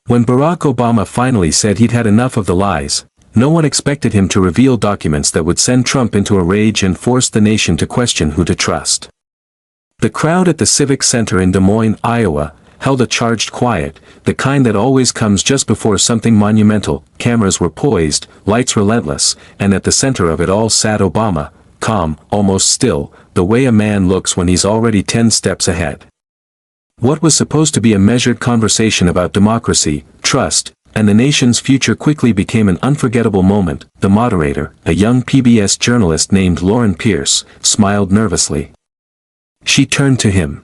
When Barack Obama finally said he'd had enough of the lies, no one expected him to reveal documents that would send Trump into a rage and force the nation to question who to trust. The crowd at the Civic Center in Des Moines, Iowa, held a charged quiet, the kind that always comes just before something monumental. Cameras were poised, lights relentless, and at the center of it all sat Obama, calm, almost still, the way a man looks when he's already 10 steps ahead. What was supposed to be a measured conversation about democracy, trust, and the nation's future quickly became an unforgettable moment. The moderator, a young PBS journalist named Lauren Pierce, smiled nervously. She turned to him.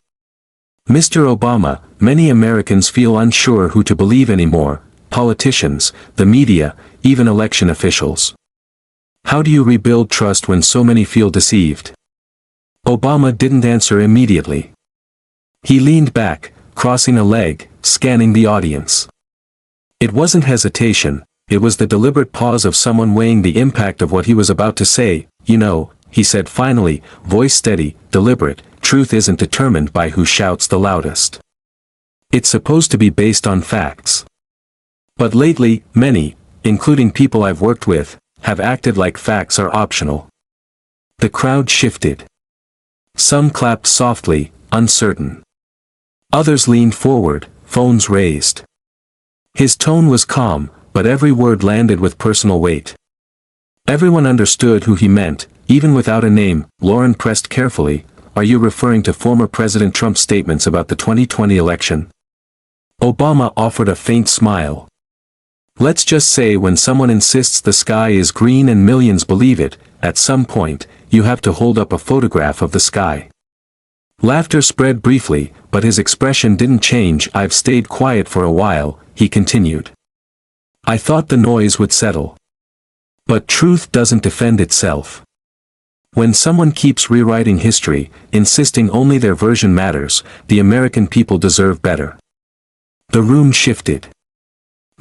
"Mr. Obama, many Americans feel unsure who to believe anymore, politicians, the media, even election officials. How do you rebuild trust when so many feel deceived?" Obama didn't answer immediately. He leaned back, crossing a leg, scanning the audience. It wasn't hesitation, it was the deliberate pause of someone weighing the impact of what he was about to say. "You know," he said finally, voice steady, deliberate, "truth isn't determined by who shouts the loudest. It's supposed to be based on facts. But lately, many, including people I've worked with, have acted like facts are optional." The crowd shifted. Some clapped softly, uncertain. Others leaned forward, phones raised. His tone was calm, but every word landed with personal weight. Everyone understood who he meant, even without a name. Lauren pressed carefully, "Are you referring to former President Trump's statements about the 2020 election?" Obama offered a faint smile. "Let's just say when someone insists the sky is green and millions believe it, at some point, you have to hold up a photograph of the sky." Laughter spread briefly, but his expression didn't change. "I've stayed quiet for a while," he continued. "I thought the noise would settle. But truth doesn't defend itself. When someone keeps rewriting history, insisting only their version matters, the American people deserve better." The room shifted.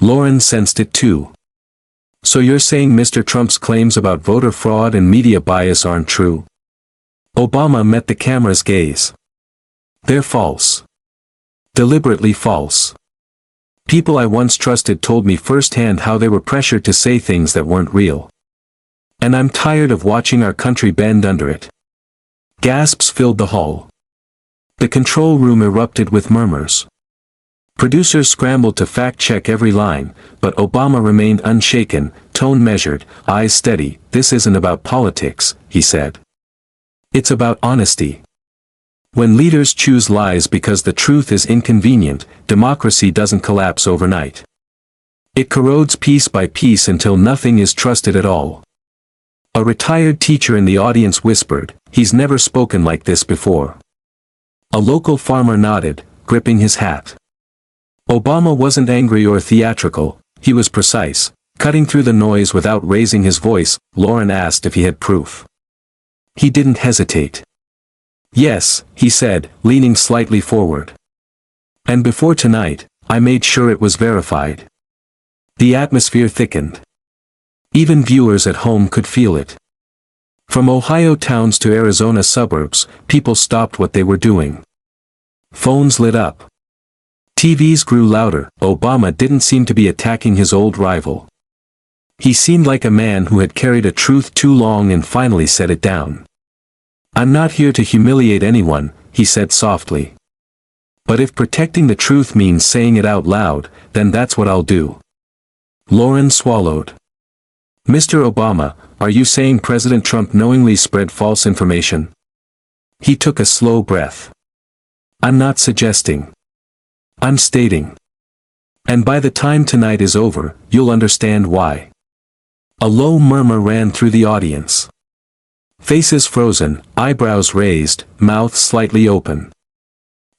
Lauren sensed it too. "So you're saying Mr. Trump's claims about voter fraud and media bias aren't true?" Obama met the camera's gaze. "They're false. Deliberately false. People I once trusted told me firsthand how they were pressured to say things that weren't real. And I'm tired of watching our country bend under it." Gasps filled the hall. The control room erupted with murmurs. Producers scrambled to fact-check every line, but Obama remained unshaken, tone measured, eyes steady. "This isn't about politics," he said. "It's about honesty. When leaders choose lies because the truth is inconvenient, democracy doesn't collapse overnight. It corrodes piece by piece until nothing is trusted at all." A retired teacher in the audience whispered, "He's never spoken like this before." A local farmer nodded, gripping his hat. Obama wasn't angry or theatrical, he was precise, cutting through the noise without raising his voice. Lauren asked if he had proof. He didn't hesitate. "Yes," he said, leaning slightly forward. "And before tonight, I made sure it was verified." The atmosphere thickened. Even viewers at home could feel it. From Ohio towns to Arizona suburbs, people stopped what they were doing. Phones lit up. TVs grew louder. Obama didn't seem to be attacking his old rival. He seemed like a man who had carried a truth too long and finally set it down. "I'm not here to humiliate anyone," he said softly. "But if protecting the truth means saying it out loud, then that's what I'll do." Lauren swallowed. "Mr. Obama, are you saying President Trump knowingly spread false information?" He took a slow breath. "I'm not suggesting. I'm stating. And by the time tonight is over, you'll understand why." A low murmur ran through the audience. Faces frozen, eyebrows raised, mouths slightly open.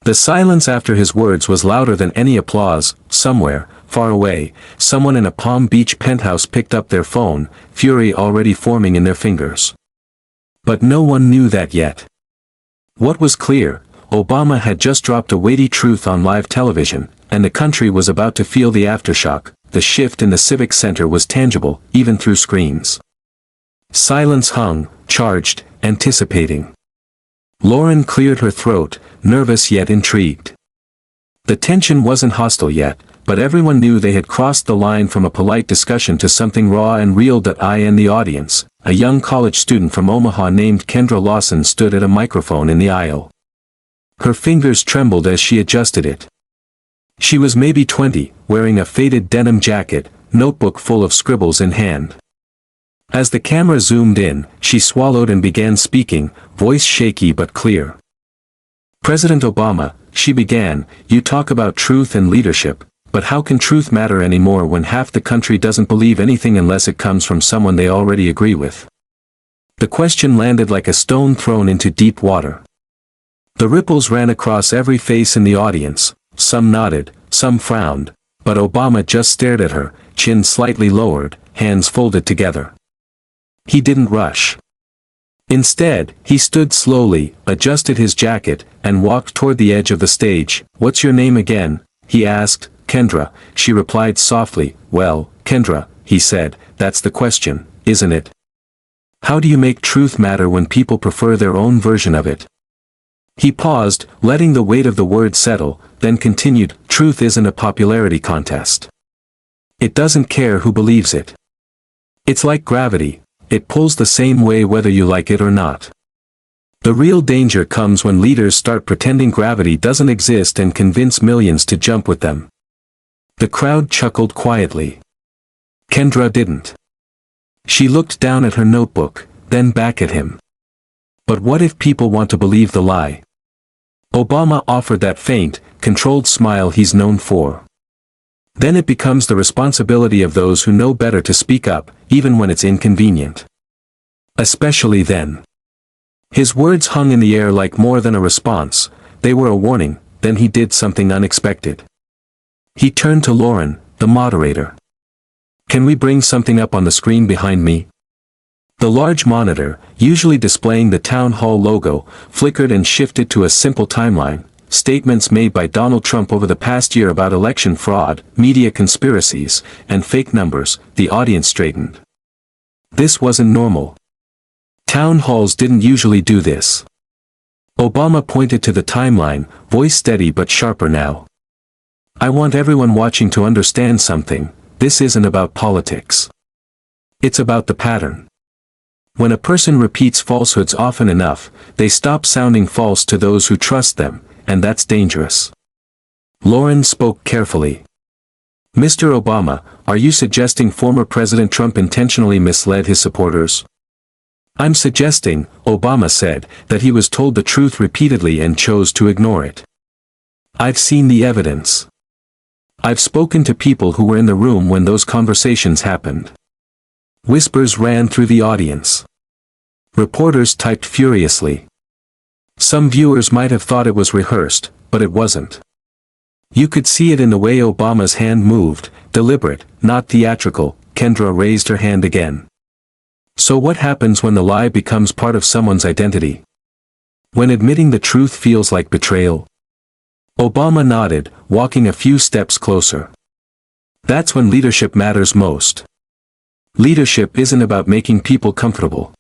The silence after his words was louder than any applause. Somewhere, far away, someone in a Palm Beach penthouse picked up their phone, fury already forming in their fingers. But no one knew that yet. What was clear, Obama had just dropped a weighty truth on live television, and the country was about to feel the aftershock. The shift in the Civic Center was tangible, even through screens. Silence hung, charged, anticipating. Lauren cleared her throat, nervous yet intrigued. The tension wasn't hostile yet, but everyone knew they had crossed the line from a polite discussion to something raw and real. In the audience, a young college student from Omaha named Kendra Lawson stood at a microphone in the aisle. Her fingers trembled as she adjusted it. She was maybe 20, wearing a faded denim jacket, notebook full of scribbles in hand. As the camera zoomed in, she swallowed and began speaking, voice shaky but clear. "President Obama," she began, "you talk about truth and leadership, but how can truth matter anymore when half the country doesn't believe anything unless it comes from someone they already agree with?" The question landed like a stone thrown into deep water. The ripples ran across every face in the audience, some nodded, some frowned, but Obama just stared at her, chin slightly lowered, hands folded together. He didn't rush. Instead, he stood slowly, adjusted his jacket, and walked toward the edge of the stage. "What's your name again?" he asked. "Kendra," she replied softly. "Well, Kendra," he said, "that's the question, isn't it? How do you make truth matter when people prefer their own version of it?" He paused, letting the weight of the word settle, then continued, "Truth isn't a popularity contest. It doesn't care who believes it. It's like gravity. It pulls the same way whether you like it or not. The real danger comes when leaders start pretending gravity doesn't exist and convince millions to jump with them." The crowd chuckled quietly. Kendra didn't. She looked down at her notebook, then back at him. But what if people want to believe the lie? Obama offered that faint, controlled smile he's known for. Then it becomes the responsibility of those who know better to speak up, even when it's inconvenient. Especially then. His words hung in the air like more than a response, they were a warning. Then he did something unexpected. He turned to Lauren, the moderator. "Can we bring something up on the screen behind me?" The large monitor, usually displaying the town hall logo, flickered and shifted to a simple timeline. Statements made by Donald Trump over the past year about election fraud, media conspiracies, and fake numbers. The audience straightened. This wasn't normal. Town halls didn't usually do this. Obama pointed to the timeline, voice steady but sharper now. "I want everyone watching to understand something. This isn't about politics. It's about the pattern. When a person repeats falsehoods often enough, they stop sounding false to those who trust them, and that's dangerous." Lauren spoke carefully. "Mr. Obama, are you suggesting former President Trump intentionally misled his supporters?" "I'm suggesting," Obama said, "that he was told the truth repeatedly and chose to ignore it. I've seen the evidence. I've spoken to people who were in the room when those conversations happened." Whispers ran through the audience. Reporters typed furiously. Some viewers might have thought it was rehearsed, but it wasn't. You could see it in the way Obama's hand moved, deliberate, not theatrical. Kendra raised her hand again. "So what happens when the lie becomes part of someone's identity? When admitting the truth feels like betrayal?" Obama nodded, walking a few steps closer. "That's when leadership matters most. Leadership isn't about making people comfortable.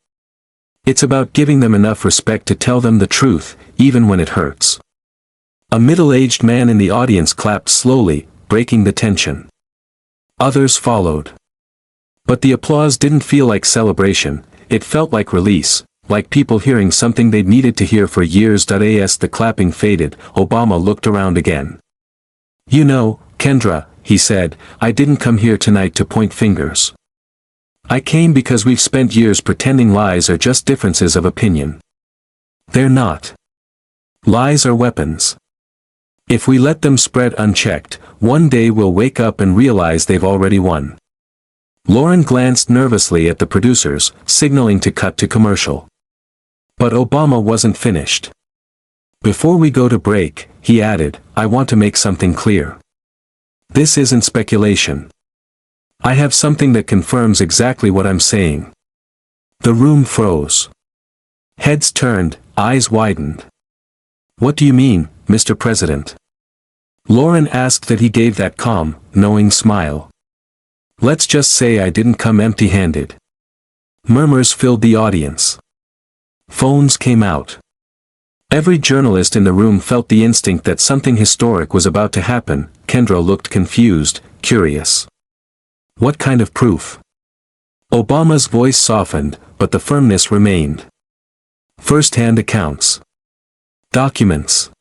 It's about giving them enough respect to tell them the truth, even when it hurts." A middle-aged man in the audience clapped slowly, breaking the tension. Others followed. But the applause didn't feel like celebration, it felt like release, like people hearing something they'd needed to hear for years. As the clapping faded, Obama looked around again. "You know, Kendra," he said, "I didn't come here tonight to point fingers. I came because we've spent years pretending lies are just differences of opinion. They're not. Lies are weapons. If we let them spread unchecked, one day we'll wake up and realize they've already won." Lauren glanced nervously at the producers, signaling to cut to commercial. But Obama wasn't finished. "Before we go to break," he added, "I want to make something clear. This isn't speculation. I have something that confirms exactly what I'm saying." The room froze. Heads turned, eyes widened. "What do you mean, Mr. President?" Lauren asked. That he gave that calm, knowing smile. "Let's just say I didn't come empty-handed." Murmurs filled the audience. Phones came out. Every journalist in the room felt the instinct that something historic was about to happen. Kendra looked confused, curious. What kind of proof? Obama's voice softened, but the firmness remained. First-hand accounts. Documents.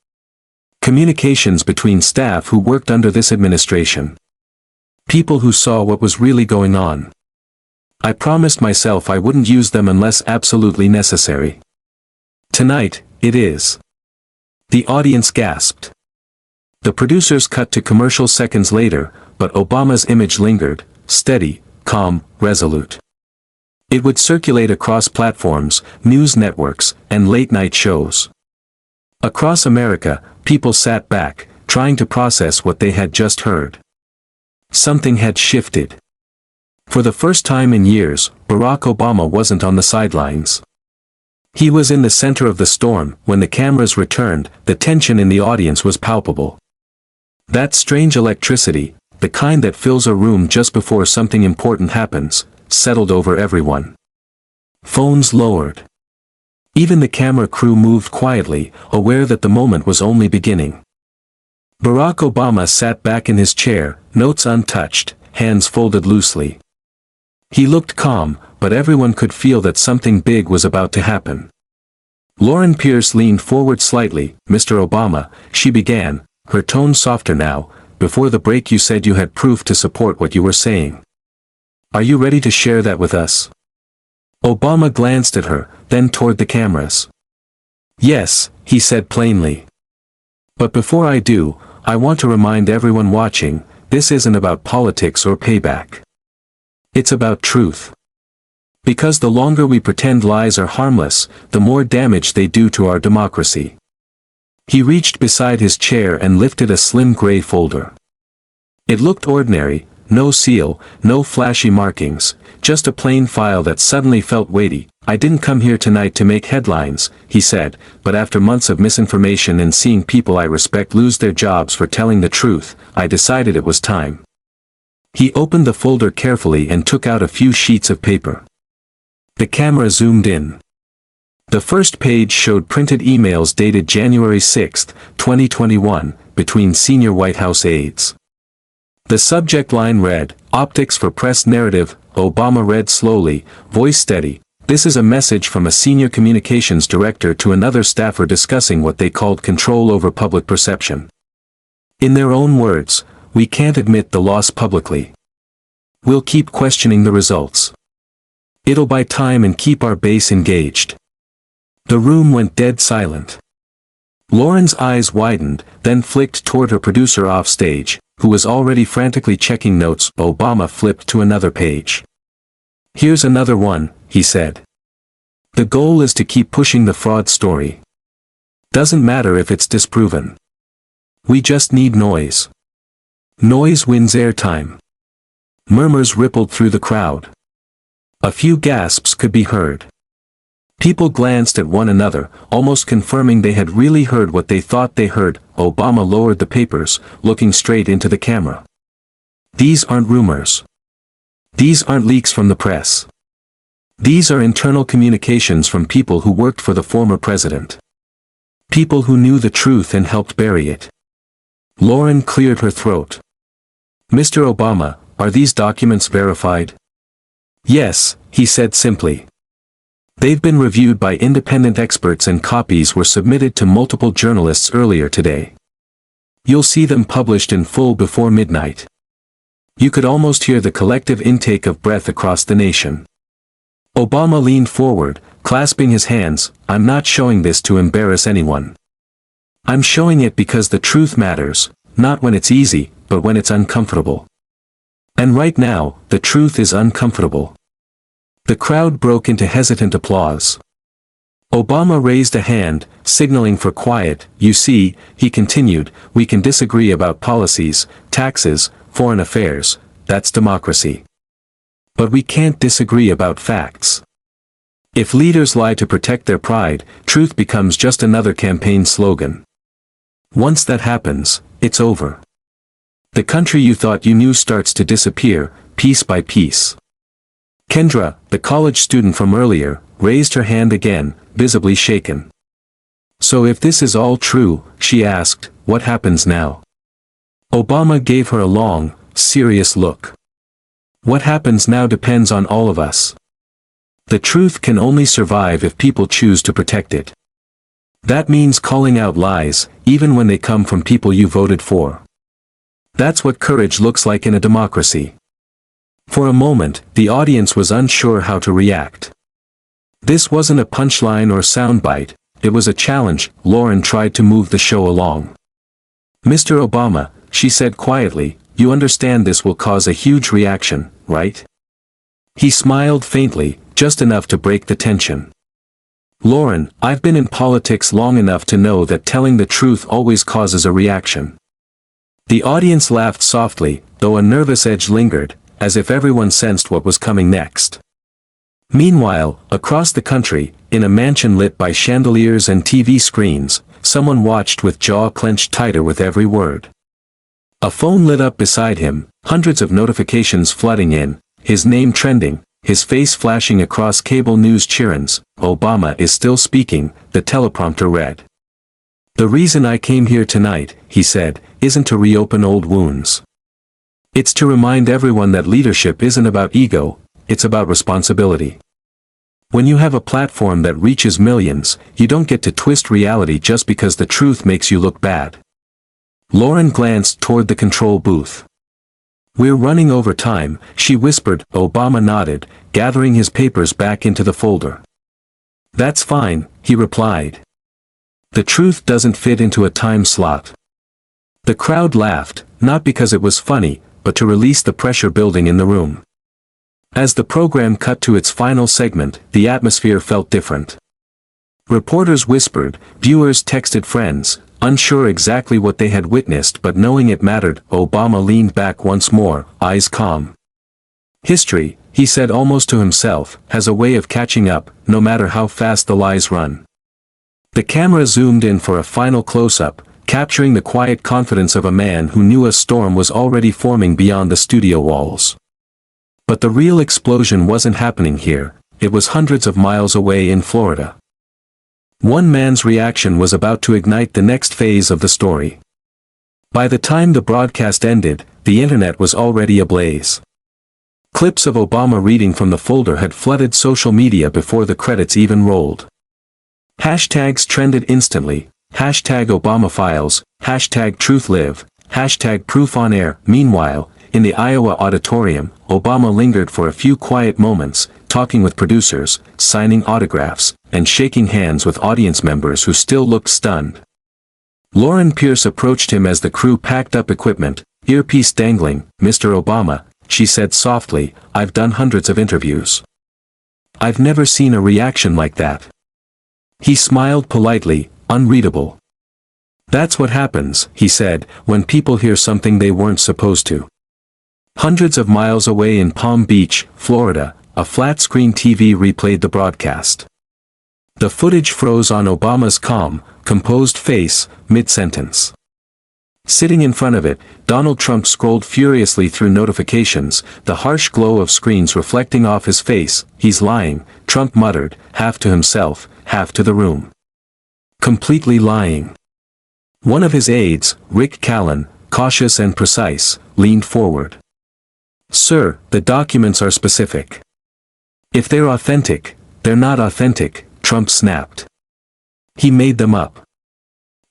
Communications between staff who worked under this administration. People who saw what was really going on. I promised myself I wouldn't use them unless absolutely necessary. Tonight, it is. The audience gasped. The producers cut to commercial seconds later, but Obama's image lingered, steady, calm, resolute. It would circulate across platforms, news networks, and late-night shows. Across America, people sat back, trying to process what they had just heard. Something had shifted. For the first time in years, Barack Obama wasn't on the sidelines. He was in the center of the storm. When the cameras returned, the tension in the audience was palpable. That strange electricity, the kind that fills a room just before something important happens, settled over everyone. Phones lowered. Even the camera crew moved quietly, aware that the moment was only beginning. Barack Obama sat back in his chair, notes untouched, hands folded loosely. He looked calm, but everyone could feel that something big was about to happen. Lauren Pierce leaned forward slightly. "Mr. Obama," she began, her tone softer now, "before the break you said you had proof to support what you were saying. Are you ready to share that with us?" Obama glanced at her, then toward the cameras. "Yes," he said plainly. "But before I do, I want to remind everyone watching, this isn't about politics or payback. It's about truth. Because the longer we pretend lies are harmless, the more damage they do to our democracy." He reached beside his chair and lifted a slim gray folder. It looked ordinary, no seal, no flashy markings, just a plain file that suddenly felt weighty. "I didn't come here tonight to make headlines," he said, "but after months of misinformation and seeing people I respect lose their jobs for telling the truth, I decided it was time." He opened the folder carefully and took out a few sheets of paper. The camera zoomed in. The first page showed printed emails dated January 6, 2021, between senior White House aides. The subject line read, "Optics for Press Narrative." Obama read slowly, voice steady, "This is a message from a senior communications director to another staffer discussing what they called control over public perception. In their own words, we can't admit the loss publicly. We'll keep questioning the results. It'll buy time and keep our base engaged." The room went dead silent. Lauren's eyes widened, then flicked toward her producer off stage, who was already frantically checking notes. Obama flipped to another page. "Here's another one," he said. "The goal is to keep pushing the fraud story. Doesn't matter if it's disproven. We just need noise. Noise wins airtime." Murmurs rippled through the crowd. A few gasps could be heard. People glanced at one another, almost confirming they had really heard what they thought they heard. Obama lowered the papers, looking straight into the camera. "These aren't rumors. These aren't leaks from the press. These are internal communications from people who worked for the former president. People who knew the truth and helped bury it." Lauren cleared her throat. "Mr. Obama, are these documents verified?" "Yes," he said simply. "They've been reviewed by independent experts and copies were submitted to multiple journalists earlier today. You'll see them published in full before midnight." You could almost hear the collective intake of breath across the nation. Obama leaned forward, clasping his hands. "I'm not showing this to embarrass anyone. I'm showing it because the truth matters, not when it's easy, but when it's uncomfortable. And right now, the truth is uncomfortable." The crowd broke into hesitant applause. Obama raised a hand, signaling for quiet. "You see," he continued, "we can disagree about policies, taxes, foreign affairs, that's democracy. But we can't disagree about facts. If leaders lie to protect their pride, truth becomes just another campaign slogan. Once that happens, it's over. The country you thought you knew starts to disappear, piece by piece." Kendra, the college student from earlier, raised her hand again, visibly shaken. So if this is all true, she asked, what happens now? Obama gave her a long, serious look. What happens now depends on all of us. The truth can only survive if people choose to protect it. That means calling out lies, even when they come from people you voted for. That's what courage looks like in a democracy. For a moment, the audience was unsure how to react. This wasn't a punchline or soundbite, it was a challenge. Lauren tried to move the show along. Mr. Obama, she said quietly, you understand this will cause a huge reaction, right? He smiled faintly, just enough to break the tension. Lauren, I've been in politics long enough to know that telling the truth always causes a reaction. The audience laughed softly, though a nervous edge lingered, as if everyone sensed what was coming next. Meanwhile, across the country, in a mansion lit by chandeliers and TV screens, someone watched with jaw clenched tighter with every word. A phone lit up beside him, hundreds of notifications flooding in, his name trending, his face flashing across cable news chirons. Obama is still speaking, the teleprompter read. The reason I came here tonight, he said, isn't to reopen old wounds. It's to remind everyone that leadership isn't about ego, it's about responsibility. When you have a platform that reaches millions, you don't get to twist reality just because the truth makes you look bad. Lauren glanced toward the control booth. We're running over time, she whispered. Obama nodded, gathering his papers back into the folder. That's fine, he replied. The truth doesn't fit into a time slot. The crowd laughed, not because it was funny, but to release the pressure building in the room. As the program cut to its final segment, the atmosphere felt different. Reporters whispered, viewers texted friends, unsure exactly what they had witnessed but knowing it mattered. Obama leaned back once more, eyes calm. History, he said almost to himself, has a way of catching up, no matter how fast the lies run. The camera zoomed in for a final close-up, capturing the quiet confidence of a man who knew a storm was already forming beyond the studio walls. But the real explosion wasn't happening here, it was hundreds of miles away in Florida. One man's reaction was about to ignite the next phase of the story. By the time the broadcast ended, the internet was already ablaze. Clips of Obama reading from the folder had flooded social media before the credits even rolled. Hashtags trended instantly, hashtag Obama Files, hashtag Truth Live, hashtag Proof on Air. Meanwhile, in the Iowa auditorium, Obama lingered for a few quiet moments, talking with producers, signing autographs, and shaking hands with audience members who still looked stunned. Lauren Pierce approached him as the crew packed up equipment, earpiece dangling. Mr. Obama, she said softly, I've done hundreds of interviews. I've never seen a reaction like that. He smiled politely, unreadable. That's what happens, he said, when people hear something they weren't supposed to. Hundreds of miles away in Palm Beach, Florida, a flat-screen TV replayed the broadcast. The footage froze on Obama's calm, composed face, mid-sentence. Sitting in front of it, Donald Trump scrolled furiously through notifications, the harsh glow of screens reflecting off his face. He's lying, Trump muttered, half to himself, half to the room. Completely lying. One of his aides, Rick Callen, cautious and precise, leaned forward. Sir, the documents are specific. If they're authentic, they're not authentic, Trump snapped. He made them up.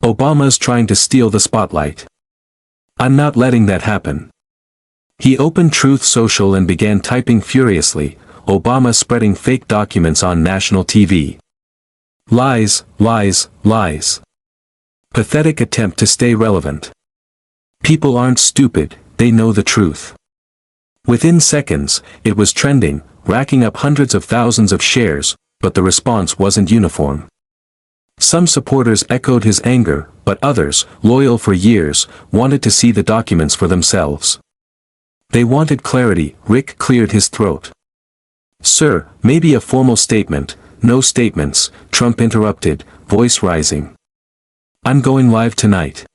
Obama's trying to steal the spotlight. I'm not letting that happen. He opened Truth Social and began typing furiously, Obama spreading fake documents on national TV. Lies, lies, lies. Pathetic attempt to stay relevant. People aren't stupid, they know the truth. Within seconds, it was trending, racking up hundreds of thousands of shares, but the response wasn't uniform. Some supporters echoed his anger, but others, loyal for years, wanted to see the documents for themselves. They wanted clarity. Rick cleared his throat. Sir, maybe a formal statement. No statements, Trump interrupted, voice rising. I'm going live tonight.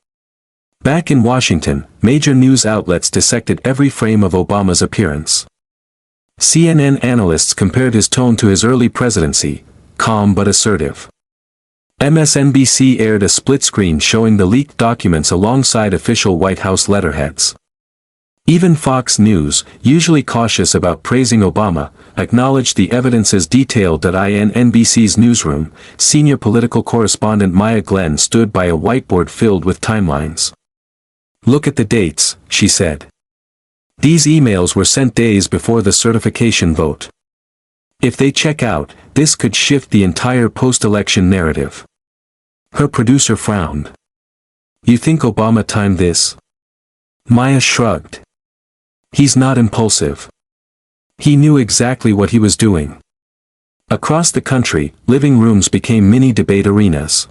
Back in Washington, major news outlets dissected every frame of Obama's appearance. CNN analysts compared his tone to his early presidency, calm but assertive. MSNBC aired a split screen showing the leaked documents alongside official White House letterheads. Even Fox News, usually cautious about praising Obama, acknowledged the evidence as detailed. In NBC's newsroom, senior political correspondent Maya Glenn stood by a whiteboard filled with timelines. "Look at the dates," she said. "These emails were sent days before the certification vote. If they check out, this could shift the entire post-election narrative." Her producer frowned. "You think Obama timed this?" Maya shrugged. "He's not impulsive. He knew exactly what he was doing." Across the country, living rooms became mini debate arenas.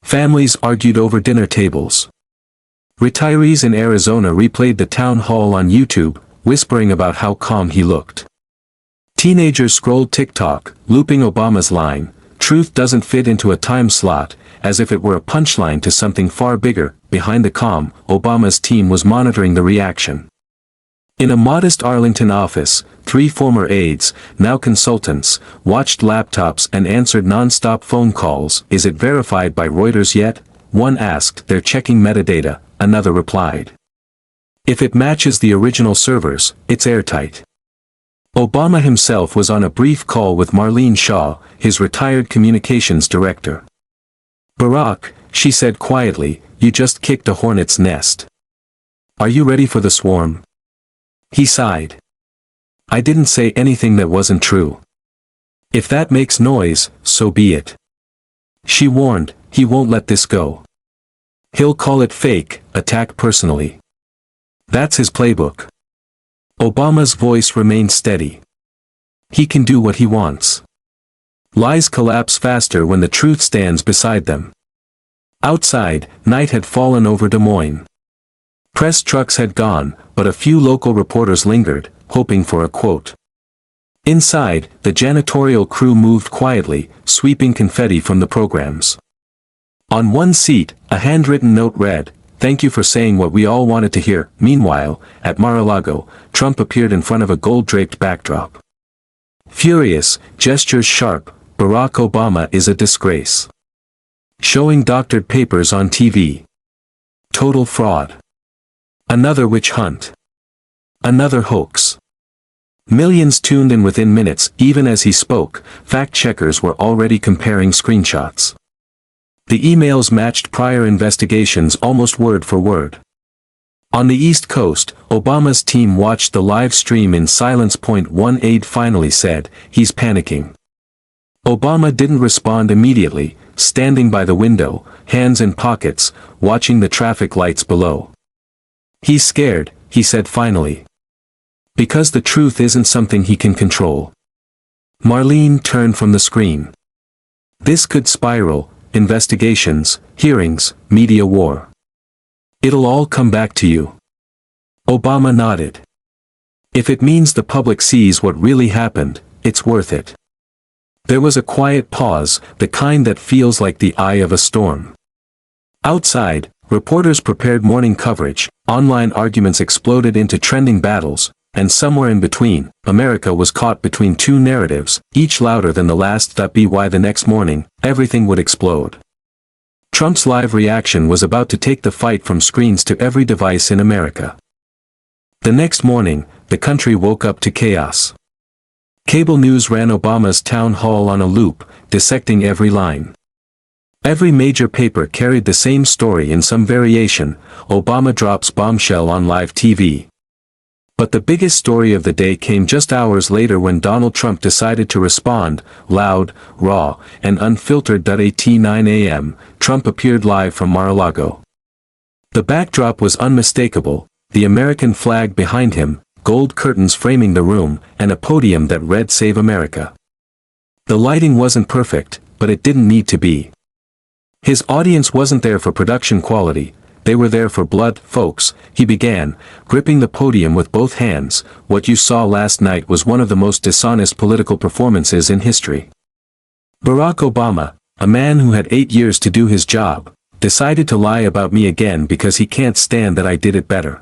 Families argued over dinner tables. Retirees in Arizona replayed the town hall on YouTube, whispering about how calm he looked. Teenagers scrolled TikTok, looping Obama's line, "Truth doesn't fit into a time slot," as if it were a punchline to something far bigger. Behind the calm, Obama's team was monitoring the reaction. In a modest Arlington office, 3 former aides, now consultants, watched laptops and answered non-stop phone calls. "Is it verified by Reuters yet?" one asked. "They're checking metadata," another replied. "If it matches the original servers, it's airtight." Obama himself was on a brief call with Marlene Shaw, his retired communications director. "Barack," she said quietly, "you just kicked a hornet's nest. Are you ready for the swarm?" He sighed. "I didn't say anything that wasn't true. If that makes noise, so be it." She warned, "He won't let this go. He'll call it fake, attack personally. That's his playbook." Obama's voice remained steady. "He can do what he wants. Lies collapse faster when the truth stands beside them." Outside, night had fallen over Des Moines. Press trucks had gone, but a few local reporters lingered, hoping for a quote. Inside, the janitorial crew moved quietly, sweeping confetti from the programs. On one seat, a handwritten note read, "Thank you for saying what we all wanted to hear." Meanwhile, at Mar-a-Lago, Trump appeared in front of a gold-draped backdrop. Furious, gestures sharp, "Barack Obama is a disgrace. Showing doctored papers on TV. Total fraud. Another witch hunt. Another hoax." Millions tuned in within minutes. Even as he spoke, fact-checkers were already comparing screenshots. The emails matched prior investigations almost word for word. On the East Coast, Obama's team watched the live stream in silence. One aide finally said, "He's panicking." Obama didn't respond immediately, standing by the window, hands in pockets, watching the traffic lights below. "He's scared," he said finally. "Because the truth isn't something he can control." Marlene turned from the screen. "This could spiral, investigations, hearings, media war. It'll all come back to you." Obama nodded. "If it means the public sees what really happened, it's worth it." There was a quiet pause, the kind that feels like the eye of a storm. Outside, reporters prepared morning coverage, online arguments exploded into trending battles, and somewhere in between, America was caught between 2 narratives, each louder than the last. That'd be why the next morning, everything would explode. Trump's live reaction was about to take the fight from screens to every device in America. The next morning, the country woke up to chaos. Cable news ran Obama's town hall on a loop, dissecting every line. Every major paper carried the same story in some variation: Obama drops bombshell on live TV. But the biggest story of the day came just hours later when Donald Trump decided to respond, loud, raw, and unfiltered. At 9 a.m., Trump appeared live from Mar-a-Lago. The backdrop was unmistakable, the American flag behind him, gold curtains framing the room, and a podium that read "Save America." The lighting wasn't perfect, but it didn't need to be. His audience wasn't there for production quality, they were there for blood. "Folks," he began, gripping the podium with both hands, "what you saw last night was one of the most dishonest political performances in history. Barack Obama, a man who had 8 years to do his job, decided to lie about me again because he can't stand that I did it better."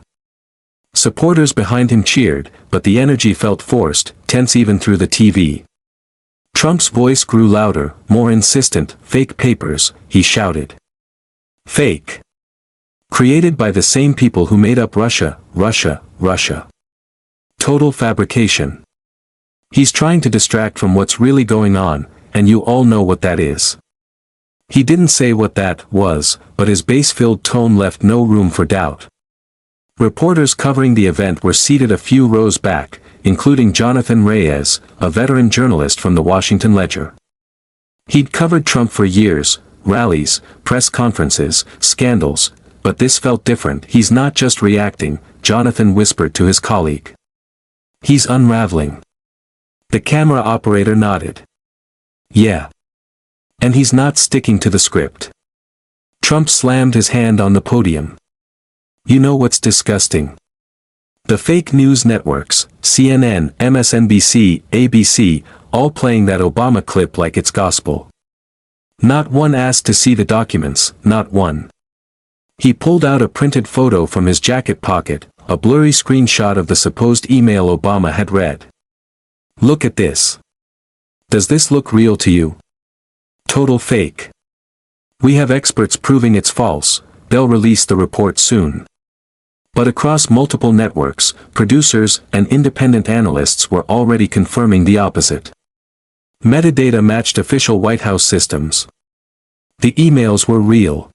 Supporters behind him cheered, but the energy felt forced, tense even through the TV. Trump's voice grew louder, more insistent. Fake papers, he shouted. Fake. Created by the same people who made up Russia, Russia, Russia. Total fabrication. He's trying to distract from what's really going on, and you all know what that is. He didn't say what that was, but his bass-filled tone left no room for doubt. Reporters covering the event were seated a few rows back, including Jonathan Reyes, a veteran journalist from the Washington Ledger. He'd covered Trump for years, rallies, press conferences, scandals, but this felt different. He's not just reacting, Jonathan whispered to his colleague. He's unraveling. The camera operator nodded. Yeah. And he's not sticking to the script. Trump slammed his hand on the podium. You know what's disgusting? The fake news networks, CNN, MSNBC, ABC, all playing that Obama clip like it's gospel. Not one asked to see the documents, not one. He pulled out a printed photo from his jacket pocket, a blurry screenshot of the supposed email Obama had read. Look at this. Does this look real to you? Total fake. We have experts proving it's false, they'll release the report soon. But across multiple networks, producers and independent analysts were already confirming the opposite. Metadata matched official White House systems. The emails were real.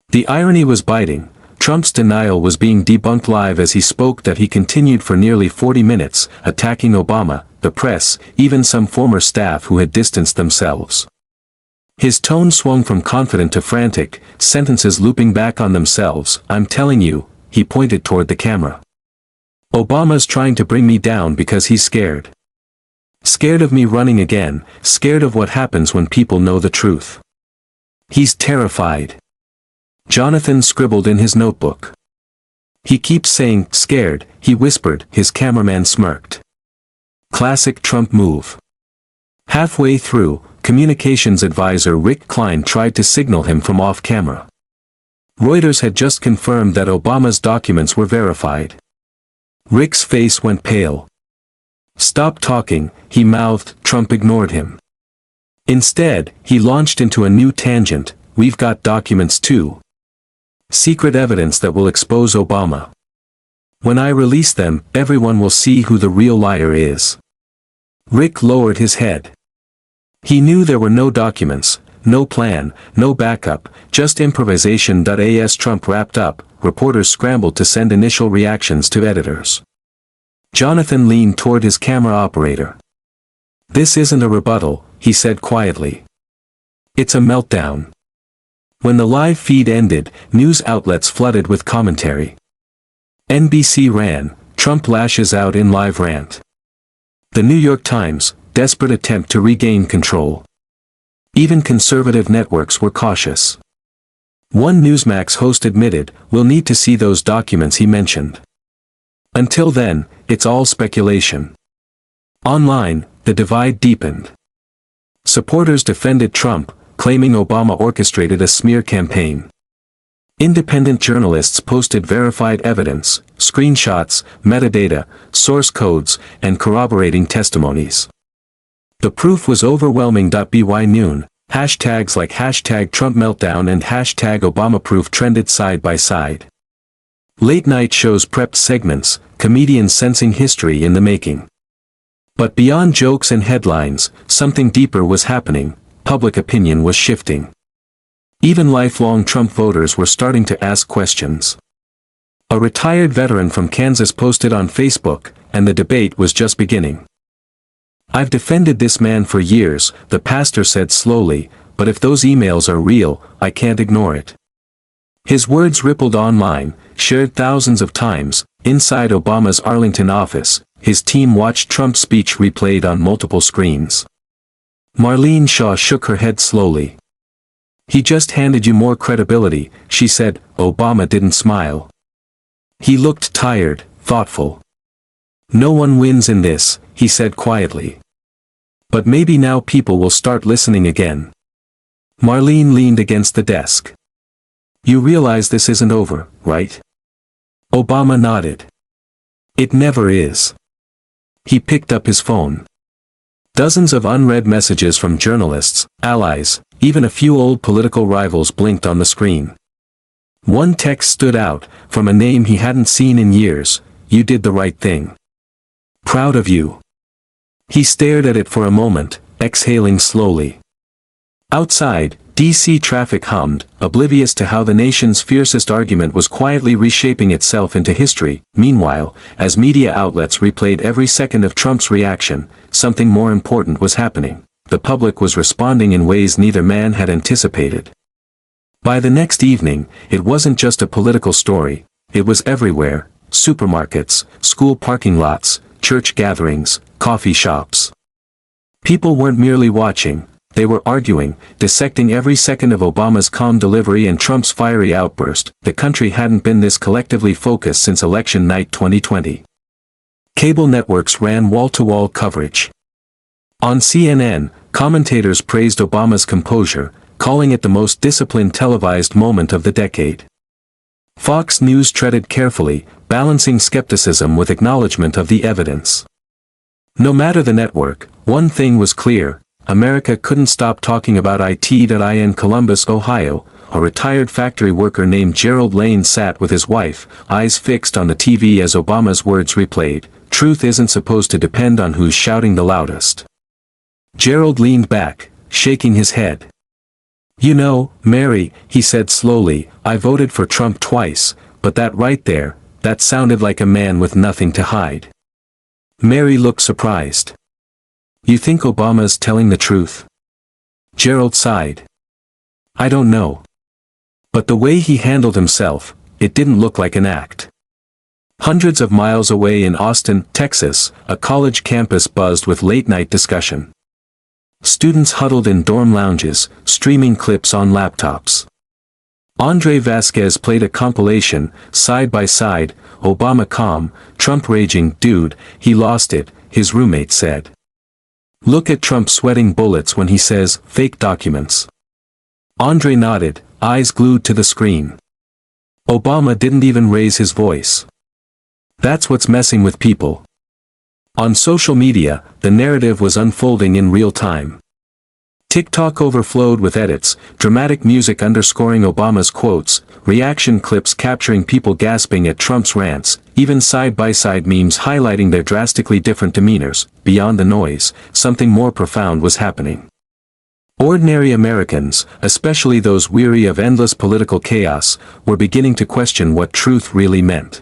The irony was biting. Trump's denial was being debunked live as he spoke that he continued for nearly 40 minutes, attacking Obama, the press, even some former staff who had distanced themselves. His tone swung from confident to frantic, sentences looping back on themselves. I'm telling you, he pointed toward the camera. Obama's trying to bring me down because he's scared. Scared of me running again, scared of what happens when people know the truth. He's terrified. Jonathan scribbled in his notebook. He keeps saying, scared, he whispered. His cameraman smirked. Classic Trump move. Halfway through, communications advisor Rick Klein tried to signal him from off-camera. Reuters had just confirmed that Obama's documents were verified. Rick's face went pale. Stop talking, he mouthed. Trump ignored him. Instead, he launched into a new tangent. We've got documents too. Secret evidence that will expose Obama. When I release them, everyone will see who the real liar is. Rick lowered his head. He knew there were no documents, no plan, no backup, just improvisation. As Trump wrapped up, reporters scrambled to send initial reactions to editors. Jonathan leaned toward his camera operator. This isn't a rebuttal, he said quietly. It's a meltdown. When the live feed ended, news outlets flooded with commentary. NBC ran, Trump lashes out in live rant. The New York Times, desperate attempt to regain control. Even conservative networks were cautious. One Newsmax host admitted, we'll need to see those documents he mentioned. Until then, it's all speculation. Online, the divide deepened. Supporters defended Trump, claiming Obama orchestrated a smear campaign. Independent journalists posted verified evidence, screenshots, metadata, source codes, and corroborating testimonies. The proof was overwhelming. By noon, hashtags like hashtag Trump meltdown and hashtag Obama proof trended side by side. Late night shows prepped segments, comedians sensing history in the making. But beyond jokes and headlines, something deeper was happening. Public opinion was shifting. Even lifelong Trump voters were starting to ask questions. A retired veteran from Kansas posted on Facebook, and the debate was just beginning. I've defended this man for years, the pastor said slowly, but if those emails are real, I can't ignore it. His words rippled online, shared thousands of times. Inside Obama's Arlington office, his team watched Trump's speech replayed on multiple screens. Marlene Shaw shook her head slowly. He just handed you more credibility, she said. Obama didn't smile. He looked tired, thoughtful. No one wins in this, he said quietly. But maybe now people will start listening again. Marlene leaned against the desk. You realize this isn't over, right? Obama nodded. It never is. He picked up his phone. Dozens of unread messages from journalists, allies, even a few old political rivals blinked on the screen. One text stood out, from a name he hadn't seen in years: "You did the right thing. Proud of you." He stared at it for a moment, exhaling slowly. Outside, D.C. traffic hummed, oblivious to how the nation's fiercest argument was quietly reshaping itself into history. Meanwhile, as media outlets replayed every second of Trump's reaction, something more important was happening. The public was responding in ways neither man had anticipated. By the next evening, it wasn't just a political story, it was everywhere: supermarkets, school parking lots, church gatherings, coffee shops. People weren't merely watching, they were arguing, dissecting every second of Obama's calm delivery and Trump's fiery outburst. The country hadn't been this collectively focused since election night 2020. Cable networks ran wall-to-wall coverage. On CNN, commentators praised Obama's composure, calling it the most disciplined televised moment of the decade. Fox News treaded carefully, balancing skepticism with acknowledgement of the evidence. No matter the network, one thing was clear: America couldn't stop talking about it. In Columbus, Ohio, a retired factory worker named Gerald Lane sat with his wife, eyes fixed on the TV as Obama's words replayed. Truth isn't supposed to depend on who's shouting the loudest. Gerald leaned back, shaking his head. "You know, Mary," he said slowly, "I voted for Trump twice, but that right there, that sounded like a man with nothing to hide." Mary looked surprised. "You think Obama's telling the truth?" Gerald sighed. "I don't know. But the way he handled himself, it didn't look like an act." Hundreds of miles away in Austin, Texas, a college campus buzzed with late-night discussion. Students huddled in dorm lounges, streaming clips on laptops. Andre Vasquez played a compilation, side by side: Obama calm, Trump raging. "Dude, he lost it," his roommate said. "Look at Trump sweating bullets when he says, 'fake documents.'" Andre nodded, eyes glued to the screen. Obama didn't even raise his voice. That's what's messing with people. On social media, the narrative was unfolding in real time. TikTok overflowed with edits, dramatic music underscoring Obama's quotes, reaction clips capturing people gasping at Trump's rants, even side-by-side memes highlighting their drastically different demeanors. Beyond the noise, something more profound was happening. Ordinary Americans, especially those weary of endless political chaos, were beginning to question what truth really meant.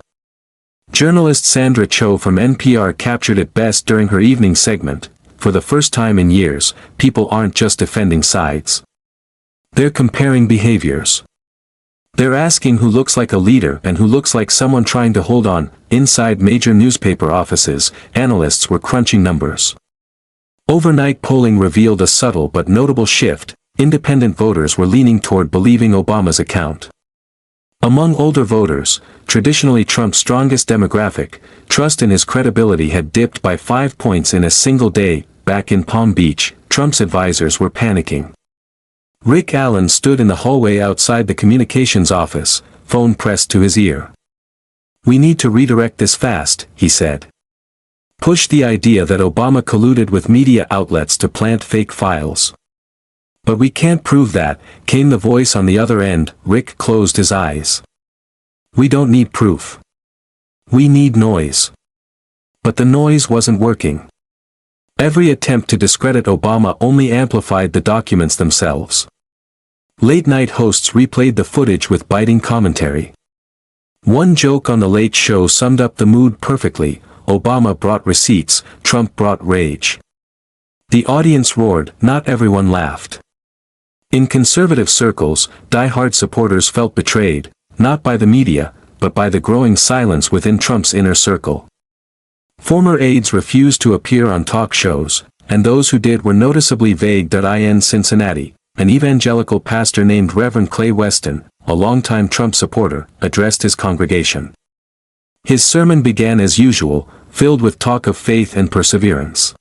Journalist Sandra Cho from NPR captured it best during her evening segment: "For the first time in years, people aren't just defending sides. They're comparing behaviors. They're asking who looks like a leader and who looks like someone trying to hold on." Inside major newspaper offices, analysts were crunching numbers. Overnight polling revealed a subtle but notable shift: independent voters were leaning toward believing Obama's account. Among older voters, traditionally Trump's strongest demographic, trust in his credibility had dipped by 5 points in a single day. Back in Palm Beach, Trump's advisors were panicking. Rick Allen stood in the hallway outside the communications office, phone pressed to his ear. "We need to redirect this fast," he said. "Push the idea that Obama colluded with media outlets to plant fake files." "But we can't prove that," came the voice on the other end. Rick closed his eyes. "We don't need proof. We need noise." But the noise wasn't working. Every attempt to discredit Obama only amplified the documents themselves. Late-night hosts replayed the footage with biting commentary. One joke on The Late Show summed up the mood perfectly: Obama brought receipts, Trump brought rage. The audience roared, not everyone laughed. In conservative circles, die-hard supporters felt betrayed, not by the media, but by the growing silence within Trump's inner circle. Former aides refused to appear on talk shows, and those who did were noticeably vague. In Cincinnati, an evangelical pastor named Reverend Clay Weston, a longtime Trump supporter, addressed his congregation. His sermon began as usual, filled with talk of faith and perseverance.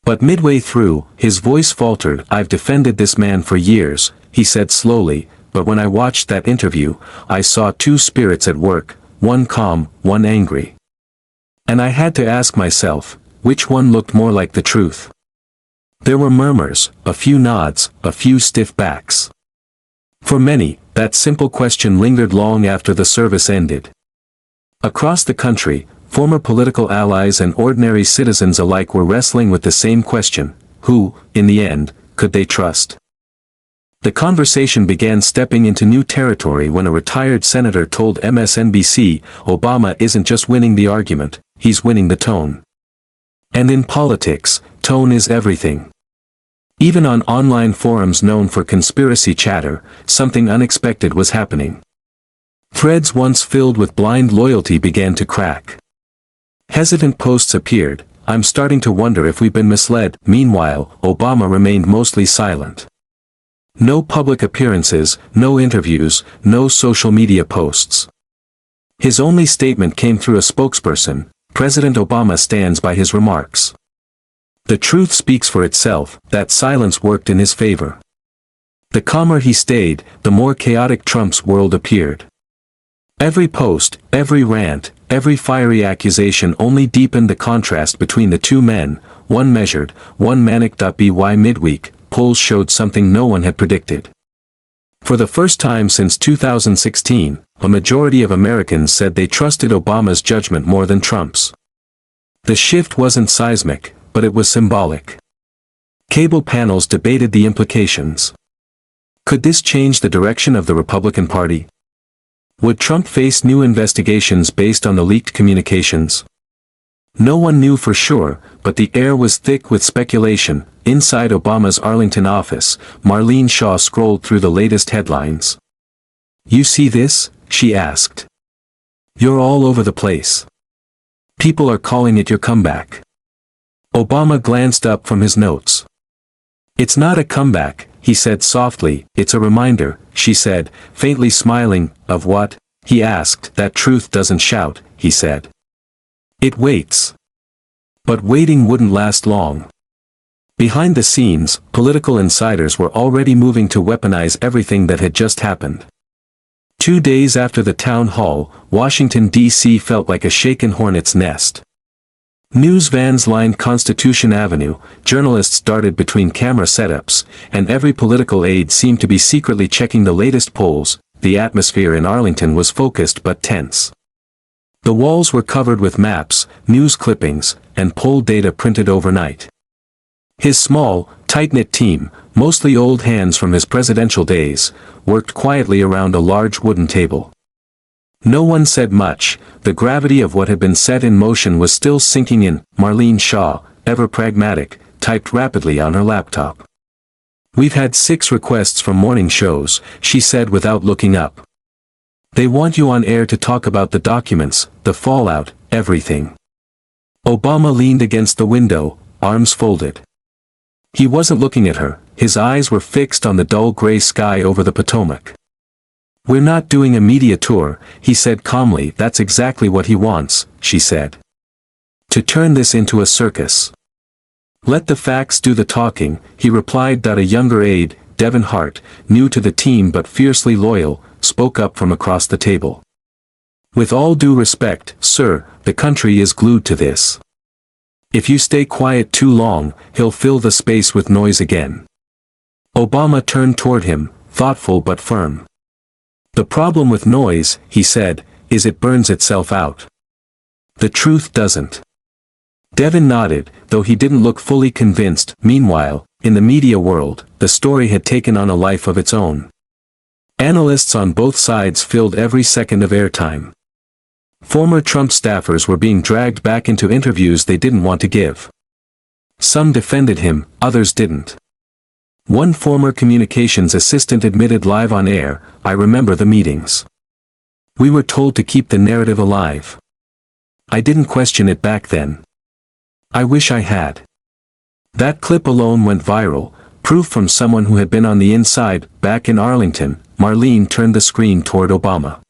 But midway through, his voice faltered. "I've defended this man for years," he said slowly, "but when I watched that interview, I saw two spirits at work, one calm, one angry. And I had to ask myself, which one looked more like the truth?" There were murmurs, a few nods, a few stiff backs. For many, that simple question lingered long after the service ended. Across the country, former political allies and ordinary citizens alike were wrestling with the same question: who, in the end, could they trust? The conversation began stepping into new territory when a retired senator told MSNBC, "Obama isn't just winning the argument, he's winning the tone." And in politics, tone is everything. Even on online forums known for conspiracy chatter, something unexpected was happening. Threads once filled with blind loyalty began to crack. Hesitant posts appeared: "I'm starting to wonder if we've been misled." Meanwhile, Obama remained mostly silent. No public appearances, no interviews, no social media posts. His only statement came through a spokesperson: "President Obama stands by his remarks." The truth speaks for itself, that silence worked in his favor. The calmer he stayed, the more chaotic Trump's world appeared. Every post, every rant, every fiery accusation only deepened the contrast between the two men, one measured, one manic. By midweek, polls showed something no one had predicted. For the first time since 2016, a majority of Americans said they trusted Obama's judgment more than Trump's. The shift wasn't seismic, but it was symbolic. Cable panels debated the implications. Could this change the direction of the Republican Party? Would Trump face new investigations based on the leaked communications? No one knew for sure, but the air was thick with speculation. Inside Obama's Arlington office, Marlene Shaw scrolled through the latest headlines. "You see this?" she asked. "You're all over the place. People are calling it your comeback." Obama glanced up from his notes. "It's not a comeback," he said softly. "It's a reminder," she said, faintly smiling. "Of what?" he asked. "That truth doesn't shout," he said. "It waits." But waiting wouldn't last long. Behind the scenes, political insiders were already moving to weaponize everything that had just happened. 2 days after the town hall, Washington, D.C. felt like a shaken hornet's nest. News vans lined Constitution Avenue, journalists darted between camera setups, and every political aide seemed to be secretly checking the latest polls. The atmosphere in Arlington was focused but tense. The walls were covered with maps, news clippings, and poll data printed overnight. His small, tight-knit team, mostly old hands from his presidential days, worked quietly around a large wooden table. No one said much. The gravity of what had been set in motion was still sinking in. Marlene Shaw, ever pragmatic, typed rapidly on her laptop. "We've had 6 requests from morning shows," she said without looking up. "They want you on air to talk about the documents, the fallout, everything." Obama leaned against the window, arms folded. He wasn't looking at her, his eyes were fixed on the dull gray sky over the Potomac. "We're not doing a media tour," he said calmly. "That's exactly what he wants," she said. "To turn this into a circus. Let the facts do the talking," he replied. A younger aide, Devin Hart, new to the team but fiercely loyal, spoke up from across the table. "With all due respect, sir, the country is glued to this. If you stay quiet too long, he'll fill the space with noise again." Obama turned toward him, thoughtful but firm. "The problem with noise," he said, "is it burns itself out. The truth doesn't." Devin nodded, though he didn't look fully convinced. Meanwhile, in the media world, the story had taken on a life of its own. Analysts on both sides filled every second of airtime. Former Trump staffers were being dragged back into interviews they didn't want to give. Some defended him, others didn't. One former communications assistant admitted live on air, "I remember the meetings. We were told to keep the narrative alive. I didn't question it back then. I wish I had." That clip alone went viral, proof from someone who had been on the inside. Back in Arlington, Marlene turned the screen toward Obama.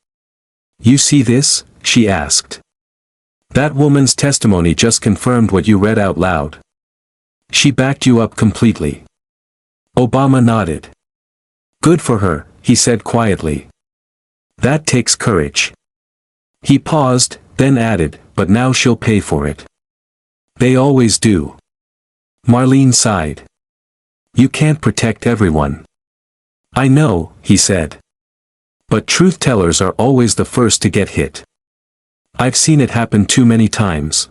"You see this?" she asked. "That woman's testimony just confirmed what you read out loud. She backed you up completely." Obama nodded. "Good for her," he said quietly. "That takes courage." He paused, then added, "But now she'll pay for it. They always do." Marlene sighed. You can't protect everyone. I know, he said. But truth-tellers are always the first to get hit. I've seen it happen too many times.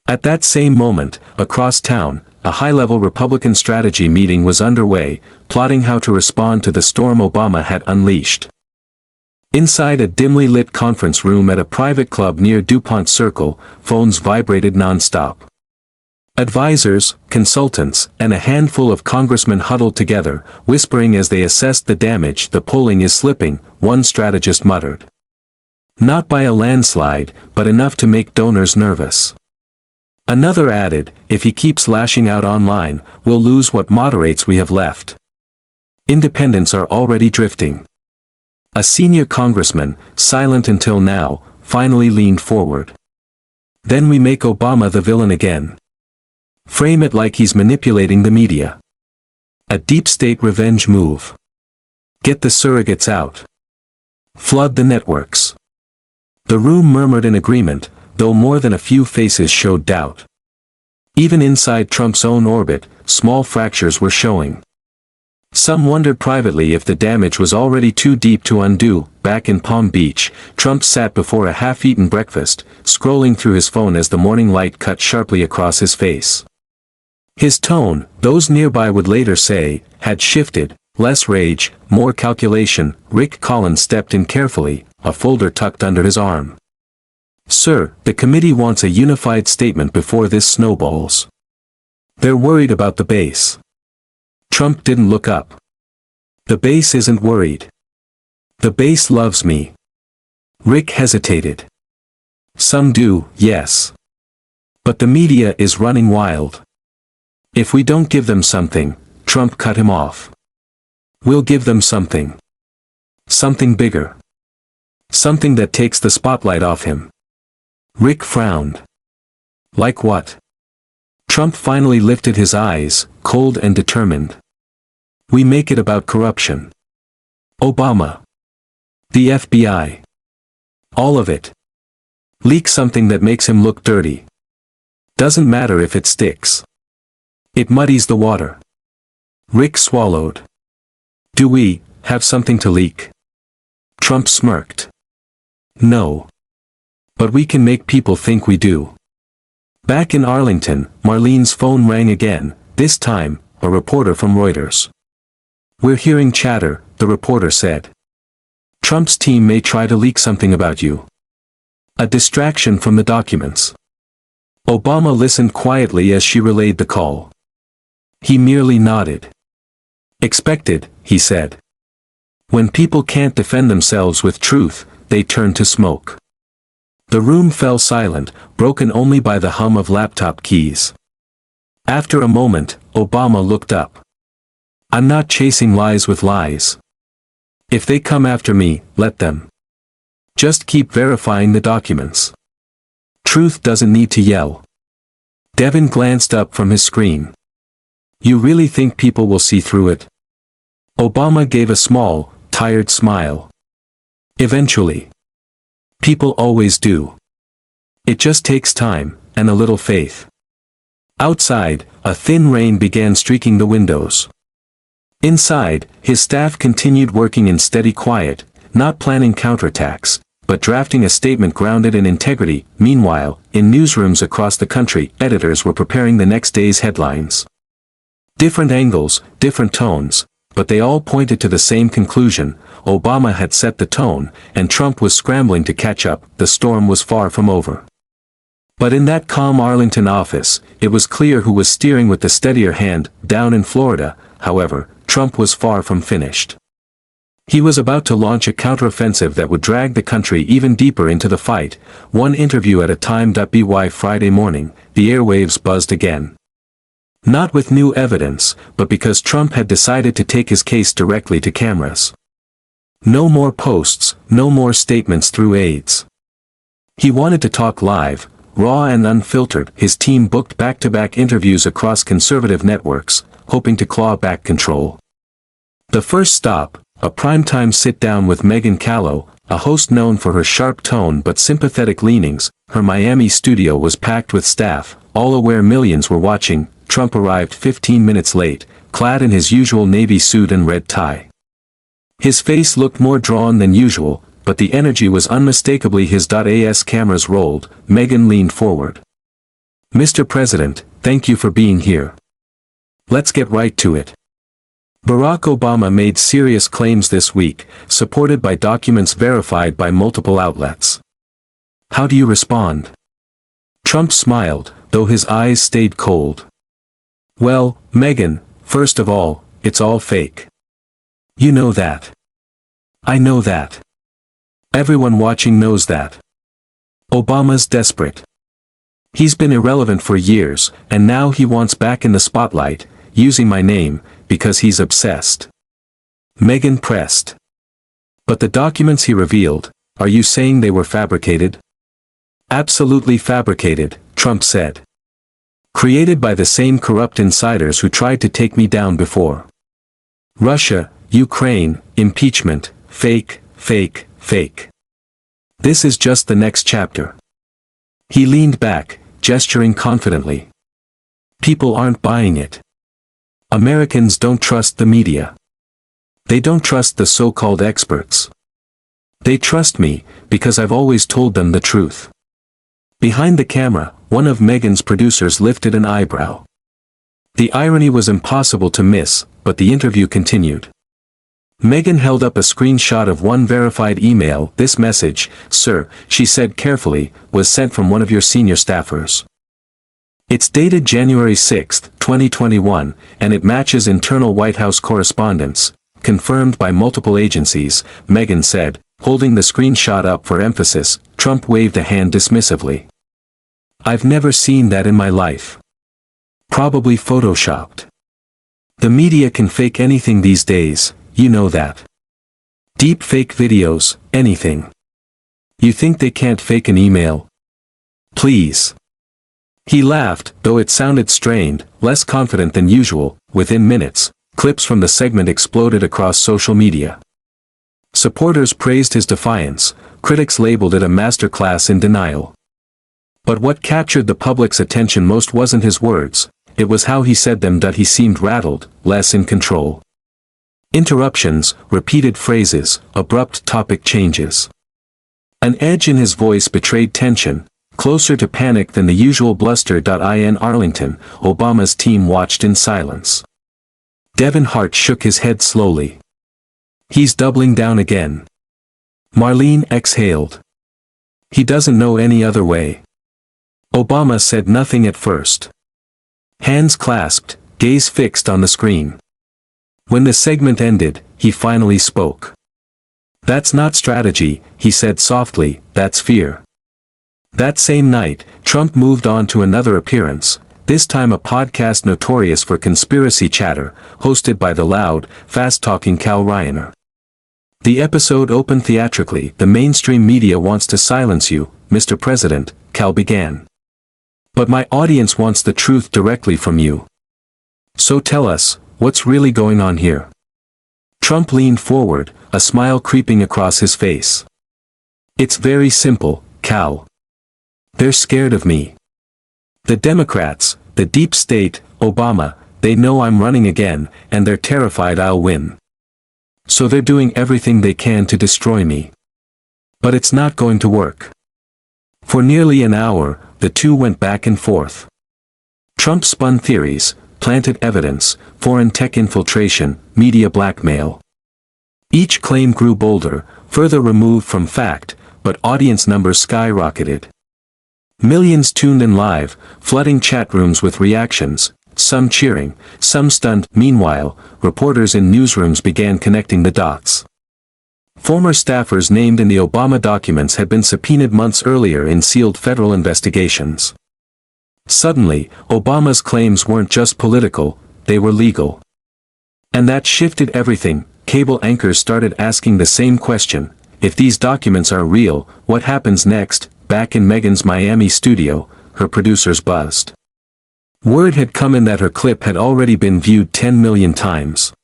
At that same moment, across town, a high-level Republican strategy meeting was underway, plotting how to respond to the storm Obama had unleashed. Inside a dimly lit conference room at a private club near DuPont Circle, phones vibrated nonstop. Advisors, consultants, and a handful of congressmen huddled together, whispering as they assessed the damage. The polling is slipping, one strategist muttered. Not by a landslide, but enough to make donors nervous. Another added, if he keeps lashing out online, we'll lose what moderates we have left. Independents are already drifting. A senior congressman, silent until now, finally leaned forward. Then we make Obama the villain again. Frame it like he's manipulating the media. A deep state revenge move. Get the surrogates out. Flood the networks. The room murmured in agreement, though more than a few faces showed doubt. Even inside Trump's own orbit, small fractures were showing. Some wondered privately if the damage was already too deep to undo. Back in Palm Beach, Trump sat before a half-eaten breakfast, scrolling through his phone as the morning light cut sharply across his face. His tone, those nearby would later say, had shifted, less rage, more calculation. Rick Collins stepped in carefully, a folder tucked under his arm. Sir, the committee wants a unified statement before this snowballs. They're worried about the base. Trump didn't look up. The base isn't worried. The base loves me. Rick hesitated. Some do, yes. But the media is running wild. If we don't give them something, Trump cut him off. We'll give them something. Something bigger. Something that takes the spotlight off him. Rick frowned. Like what? Trump finally lifted his eyes, cold and determined. We make it about corruption. Obama. The FBI. All of it. Leak something that makes him look dirty. Doesn't matter if it sticks. It muddies the water. Rick swallowed. Do we have something to leak? Trump smirked. No. But we can make people think we do. Back in Arlington, Marlene's phone rang again, this time, a reporter from Reuters. We're hearing chatter, the reporter said. Trump's team may try to leak something about you. A distraction from the documents. Obama listened quietly as she relayed the call. He merely nodded. Expected, he said. When people can't defend themselves with truth, they turn to smoke. The room fell silent, broken only by the hum of laptop keys. After a moment, Obama looked up. I'm not chasing lies with lies. If they come after me, let them. Just keep verifying the documents. Truth doesn't need to yell. Devin glanced up from his screen. You really think people will see through it? Obama gave a small, tired smile. Eventually. People always do. It just takes time, and a little faith. Outside, a thin rain began streaking the windows. Inside, his staff continued working in steady quiet, not planning counterattacks, but drafting a statement grounded in integrity. Meanwhile, in newsrooms across the country, editors were preparing the next day's headlines. Different angles, different tones, but they all pointed to the same conclusion. Obama had set the tone, and Trump was scrambling to catch up. The storm was far from over. But in that calm Arlington office, it was clear who was steering with the steadier hand. Down in Florida, however, Trump was far from finished. He was about to launch a counteroffensive that would drag the country even deeper into the fight, one interview at a time. By Friday morning, the airwaves buzzed again. Not with new evidence, but because Trump had decided to take his case directly to cameras. No more posts, no more statements through aides. He wanted to talk live, raw and unfiltered. His team booked back-to-back interviews across conservative networks, hoping to claw back control. The first stop, a primetime sit-down with Megyn Callow, a host known for her sharp tone but sympathetic leanings. Her Miami studio was packed with staff, all aware millions were watching. Trump arrived 15 minutes late, clad in his usual navy suit and red tie. His face looked more drawn than usual, but the energy was unmistakably his. As cameras rolled, Meghan leaned forward. "Mr. President, thank you for being here. Let's get right to it." Barack Obama made serious claims this week, supported by documents verified by multiple outlets. How do you respond? Trump smiled, though his eyes stayed cold. Well, Meghan, first of all, it's all fake. You know that. I know that. Everyone watching knows that. Obama's desperate. He's been irrelevant for years, and now he wants back in the spotlight, using my name, because he's obsessed. Meghan pressed. But the documents he revealed, are you saying they were fabricated? Absolutely fabricated, Trump said. Created by the same corrupt insiders who tried to take me down before. Russia, Ukraine, impeachment, fake, fake, fake. This is just the next chapter. He leaned back, gesturing confidently. People aren't buying it. Americans don't trust the media. They don't trust the so-called experts. They trust me, because I've always told them the truth. Behind the camera, one of Meghan's producers lifted an eyebrow. The irony was impossible to miss, but the interview continued. Meghan held up a screenshot of one verified email. This message, sir, she said carefully, was sent from one of your senior staffers. It's dated January 6, 2021, and it matches internal White House correspondence, confirmed by multiple agencies, Meghan said, holding the screenshot up for emphasis. Trump waved a hand dismissively. I've never seen that in my life. Probably photoshopped. The media can fake anything these days, you know that. Deep fake videos, anything. You think they can't fake an email? Please. He laughed, though it sounded strained, less confident than usual. Within minutes, clips from the segment exploded across social media. Supporters praised his defiance, critics labeled it a masterclass in denial. But what captured the public's attention most wasn't his words, it was how he said them. He seemed rattled, less in control. Interruptions, repeated phrases, abrupt topic changes. An edge in his voice betrayed tension, closer to panic than the usual bluster. In Arlington, Obama's team watched in silence. Devin Hart shook his head slowly. He's doubling down again. Marlene exhaled. He doesn't know any other way. Obama said nothing at first. Hands clasped, gaze fixed on the screen. When the segment ended, he finally spoke. That's not strategy, he said softly, that's fear. That same night, Trump moved on to another appearance, this time a podcast notorious for conspiracy chatter, hosted by the loud, fast-talking Cal Ryaner. The episode opened theatrically. The mainstream media wants to silence you, Mr. President, Cal began. But my audience wants the truth directly from you. So tell us, what's really going on here? Trump leaned forward, a smile creeping across his face. It's very simple, Cal. They're scared of me. The Democrats, the deep state, Obama, they know I'm running again, and they're terrified I'll win. So they're doing everything they can to destroy me. But it's not going to work. For nearly an hour, the two went back and forth. Trump spun theories, planted evidence, foreign tech infiltration, media blackmail. Each claim grew bolder, further removed from fact, but audience numbers skyrocketed. Millions tuned in live, flooding chat rooms with reactions, some cheering, some stunned. Meanwhile, reporters in newsrooms began connecting the dots. Former staffers named in the Obama documents had been subpoenaed months earlier in sealed federal investigations. Suddenly, Obama's claims weren't just political, they were legal. And that shifted everything. Cable anchors started asking the same question: if these documents are real, what happens next? Back in Meghan's Miami studio, her producers buzzed. Word had come in that her clip had already been viewed 10 million times.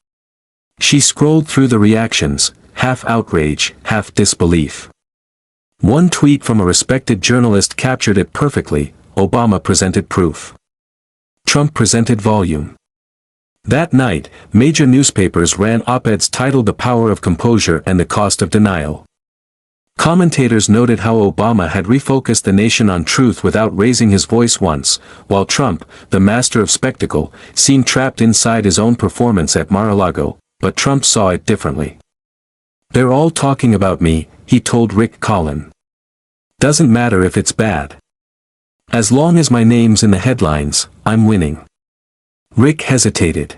She scrolled through the reactions, half outrage, half disbelief. One tweet from a respected journalist captured it perfectly: Obama presented proof. Trump presented volume. That night, major newspapers ran op-eds titled "The Power of Composure and the Cost of Denial." Commentators noted how Obama had refocused the nation on truth without raising his voice once, while Trump, the master of spectacle, seemed trapped inside his own performance at Mar-a-Lago, but Trump saw it differently. "They're all talking about me," he told Rick Collin. "Doesn't matter if it's bad. As long as my name's in the headlines, I'm winning." Rick hesitated.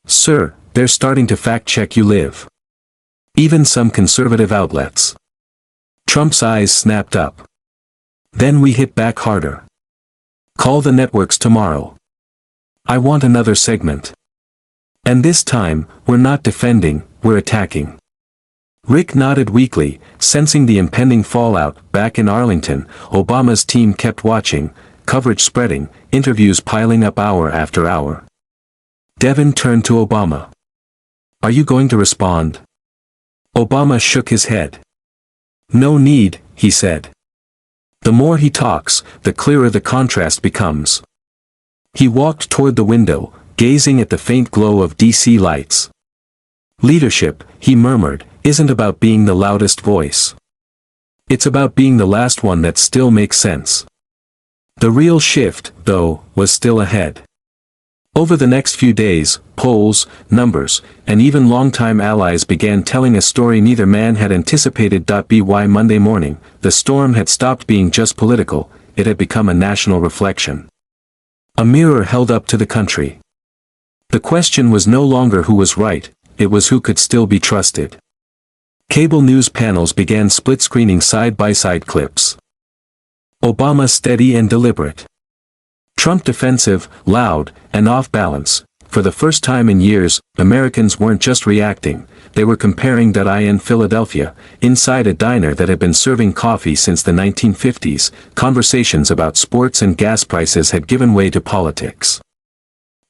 "Sir, they're starting to fact-check you live. Even some conservative outlets." Trump's eyes snapped up. "Then we hit back harder. Call the networks tomorrow. I want another segment. And this time, we're not defending, we're attacking." Rick nodded weakly, sensing the impending fallout. Back in Arlington, Obama's team kept watching, coverage spreading, interviews piling up hour after hour. Devin turned to Obama. "Are you going to respond?" Obama shook his head. "No need," he said. "The more he talks, the clearer the contrast becomes." He walked toward the window, gazing at the faint glow of DC lights. "Leadership," he murmured, "isn't about being the loudest voice. It's about being the last one that still makes sense." The real shift, though, was still ahead. Over the next few days, polls, numbers, and even longtime allies began telling a story neither man had anticipated. By Monday morning, the storm had stopped being just political, it had become a national reflection. A mirror held up to the country. The question was no longer who was right, it was who could still be trusted. Cable news panels began split-screening side-by-side clips. Obama steady and deliberate. Trump defensive, loud, and off balance. For the first time in years, Americans weren't just reacting, they were comparing. In Philadelphia, inside a diner that had been serving coffee since the 1950s, conversations about sports and gas prices had given way to politics.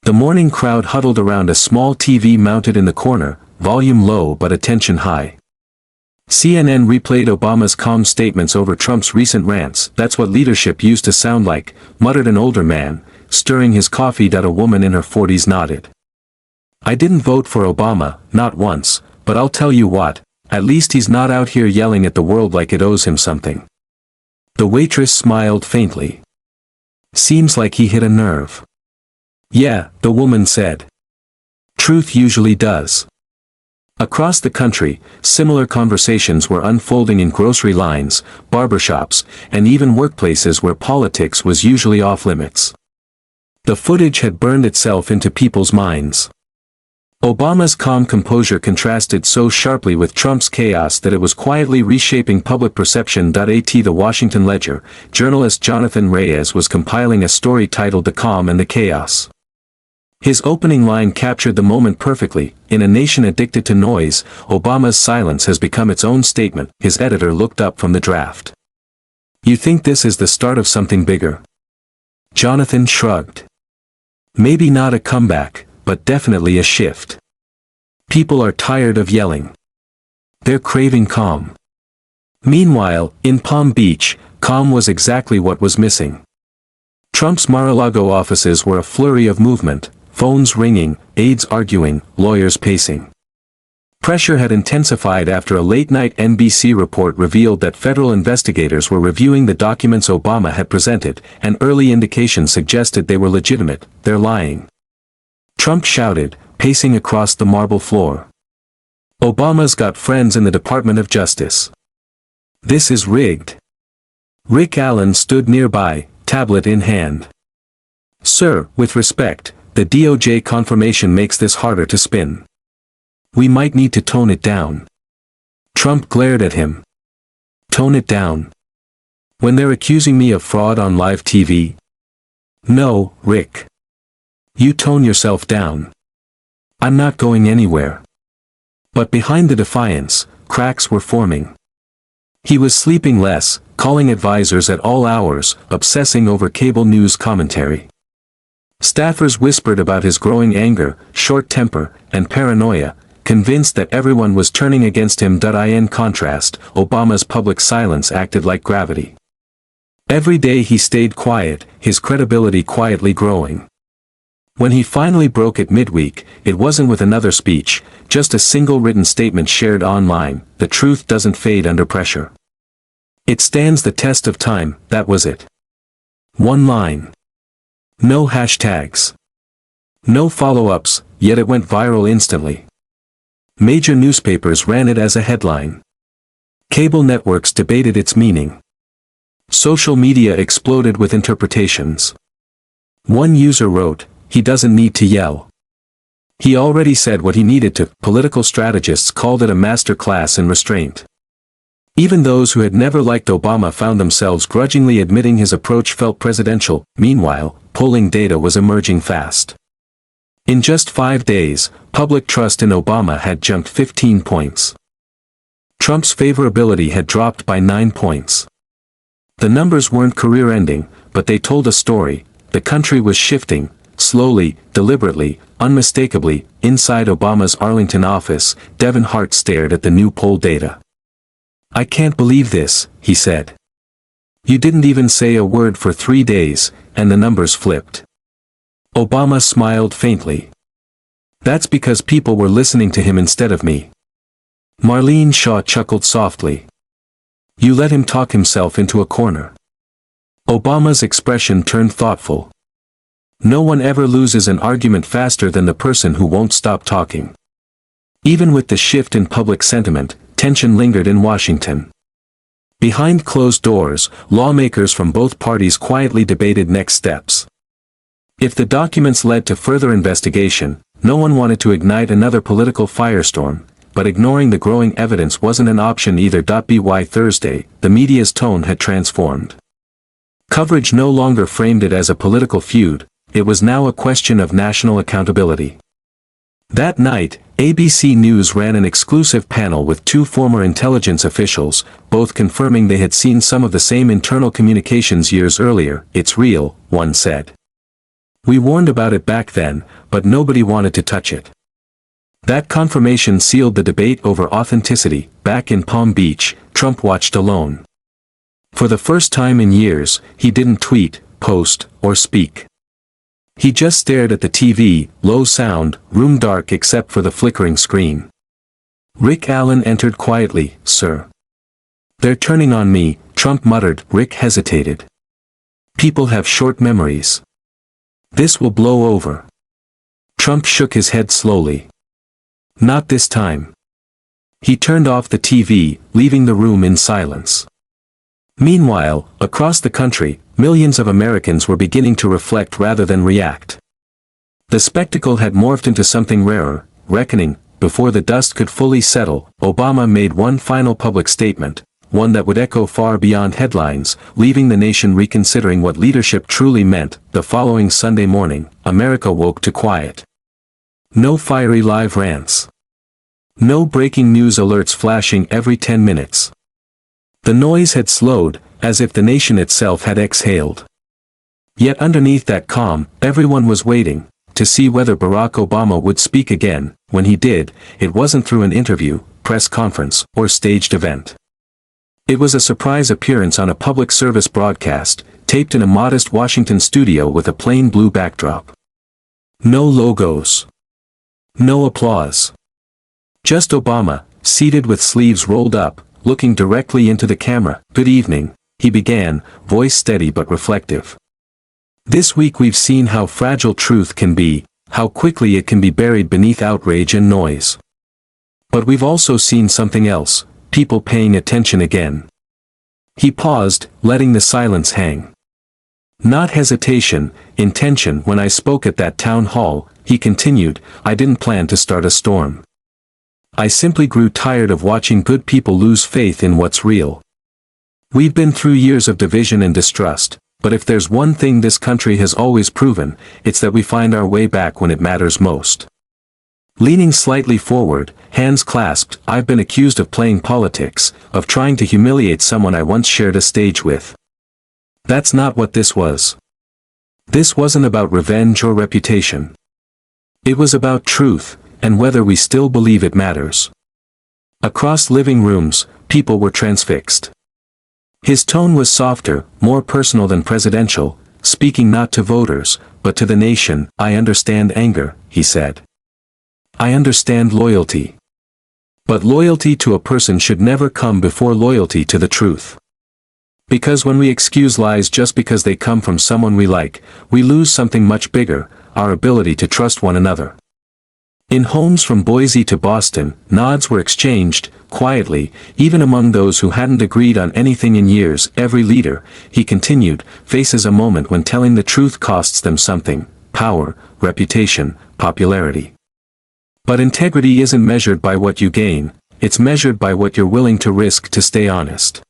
The morning crowd huddled around a small TV mounted in the corner, volume low but attention high. CNN replayed Obama's calm statements over Trump's recent rants. "That's what leadership used to sound like," muttered an older man, stirring his coffee. A woman in her 40s nodded. "I didn't vote for Obama, not once, but I'll tell you what, at least he's not out here yelling at the world like it owes him something." The waitress smiled faintly. "Seems like he hit a nerve." "Yeah," the woman said. "Truth usually does." Across the country, similar conversations were unfolding in grocery lines, barbershops, and even workplaces where politics was usually off limits. The footage had burned itself into people's minds. Obama's calm composure contrasted so sharply with Trump's chaos that it was quietly reshaping public perception. At the Washington Ledger, journalist Jonathan Reyes was compiling a story titled "The Calm and the Chaos." His opening line captured the moment perfectly. "In a nation addicted to noise, Obama's silence has become its own statement." His editor looked up from the draft. "You think this is the start of something bigger?" Jonathan shrugged. "Maybe not a comeback, but definitely a shift. People are tired of yelling. They're craving calm." Meanwhile, in Palm Beach, calm was exactly what was missing. Trump's Mar-a-Lago offices were a flurry of movement. Phones ringing, aides arguing, lawyers pacing. Pressure had intensified after a late-night NBC report revealed that federal investigators were reviewing the documents Obama had presented, and early indications suggested they were legitimate. "They're lying," Trump shouted, pacing across the marble floor. "Obama's got friends in the Department of Justice. This is rigged." Rick Allen stood nearby, tablet in hand. "Sir, with respect, the DOJ confirmation makes this harder to spin. We might need to tone it down." Trump glared at him. "Tone it down? When they're accusing me of fraud on live TV? No, Rick. You tone yourself down. I'm not going anywhere." But behind the defiance, cracks were forming. He was sleeping less, calling advisors at all hours, obsessing over cable news commentary. Staffers whispered about his growing anger, short temper, and paranoia, convinced that everyone was turning against him. In contrast, Obama's public silence acted like gravity. Every day he stayed quiet, his credibility quietly growing. When he finally broke at midweek, it wasn't with another speech, just a single written statement shared online: "The truth doesn't fade under pressure. It stands the test of time." That was it. One line. No hashtags. No follow-ups, yet it went viral instantly. Major newspapers ran it as a headline. Cable networks debated its meaning. Social media exploded with interpretations. One user wrote, "He doesn't need to yell. He already said what he needed to." Political strategists called it a master class in restraint. Even those who had never liked Obama found themselves grudgingly admitting his approach felt presidential. Meanwhile, polling data was emerging fast. In just 5 days, public trust in Obama had jumped 15 points. Trump's favorability had dropped by 9 points. The numbers weren't career-ending, but they told a story. The country was shifting, slowly, deliberately, unmistakably. Inside Obama's Arlington office, Devin Hart stared at the new poll data. "I can't believe this," he said. "You didn't even say a word for 3 days, and the numbers flipped." Obama smiled faintly. "That's because people were listening to him instead of me." Marlene Shaw chuckled softly. "You let him talk himself into a corner." Obama's expression turned thoughtful. "No one ever loses an argument faster than the person who won't stop talking." Even with the shift in public sentiment, tension lingered in Washington. Behind closed doors, lawmakers from both parties quietly debated next steps. If the documents led to further investigation, no one wanted to ignite another political firestorm, but ignoring the growing evidence wasn't an option either. By Thursday, the media's tone had transformed. Coverage no longer framed it as a political feud, it was now a question of national accountability. That night, ABC News ran an exclusive panel with 2 former intelligence officials, both confirming they had seen some of the same internal communications years earlier. "It's real," one said. "We warned about it back then, but nobody wanted to touch it." That confirmation sealed the debate over authenticity. Back in Palm Beach, Trump watched alone. For the first time in years, he didn't tweet, post, or speak. He just stared at the TV, low sound, room dark except for the flickering screen. Rick Allen entered quietly. "Sir." "They're turning on me," Trump muttered. Rick hesitated. "People have short memories. This will blow over." Trump shook his head slowly. "Not this time." He turned off the TV, leaving the room in silence. Meanwhile, across the country, millions of Americans were beginning to reflect rather than react. The spectacle had morphed into something rarer, reckoning. Before the dust could fully settle, Obama made one final public statement, one that would echo far beyond headlines, leaving the nation reconsidering what leadership truly meant. The following Sunday morning, America woke to quiet. No fiery live rants. No breaking news alerts flashing every 10 minutes. The noise had slowed, as if the nation itself had exhaled. Yet underneath that calm, everyone was waiting, to see whether Barack Obama would speak again. When he did, it wasn't through an interview, press conference, or staged event. It was a surprise appearance on a public service broadcast, taped in a modest Washington studio with a plain blue backdrop. No logos. No applause. Just Obama, seated with sleeves rolled up, looking directly into the camera. "Good evening," he began, voice steady but reflective. "This week we've seen how fragile truth can be, how quickly it can be buried beneath outrage and noise. But we've also seen something else, people paying attention again." He paused, letting the silence hang. "Not hesitation, intention." "When I spoke at that town hall," he continued, "I didn't plan to start a storm. I simply grew tired of watching good people lose faith in what's real. We've been through years of division and distrust, but if there's one thing this country has always proven, it's that we find our way back when it matters most." Leaning slightly forward, hands clasped, "I've been accused of playing politics, of trying to humiliate someone I once shared a stage with. That's not what this was. This wasn't about revenge or reputation. It was about truth, and whether we still believe it matters." Across living rooms, people were transfixed. His tone was softer, more personal than presidential, speaking not to voters, but to the nation. I understand anger, he said. I understand loyalty. But loyalty to a person should never come before loyalty to the truth. Because when we excuse lies just because they come from someone we like, we lose something much bigger, our ability to trust one another. In homes from Boise to Boston, nods were exchanged, quietly, even among those who hadn't agreed on anything in years. Every leader, he continued, faces a moment when telling the truth costs them something: power, reputation, popularity. But integrity isn't measured by what you gain, it's measured by what you're willing to risk to stay honest.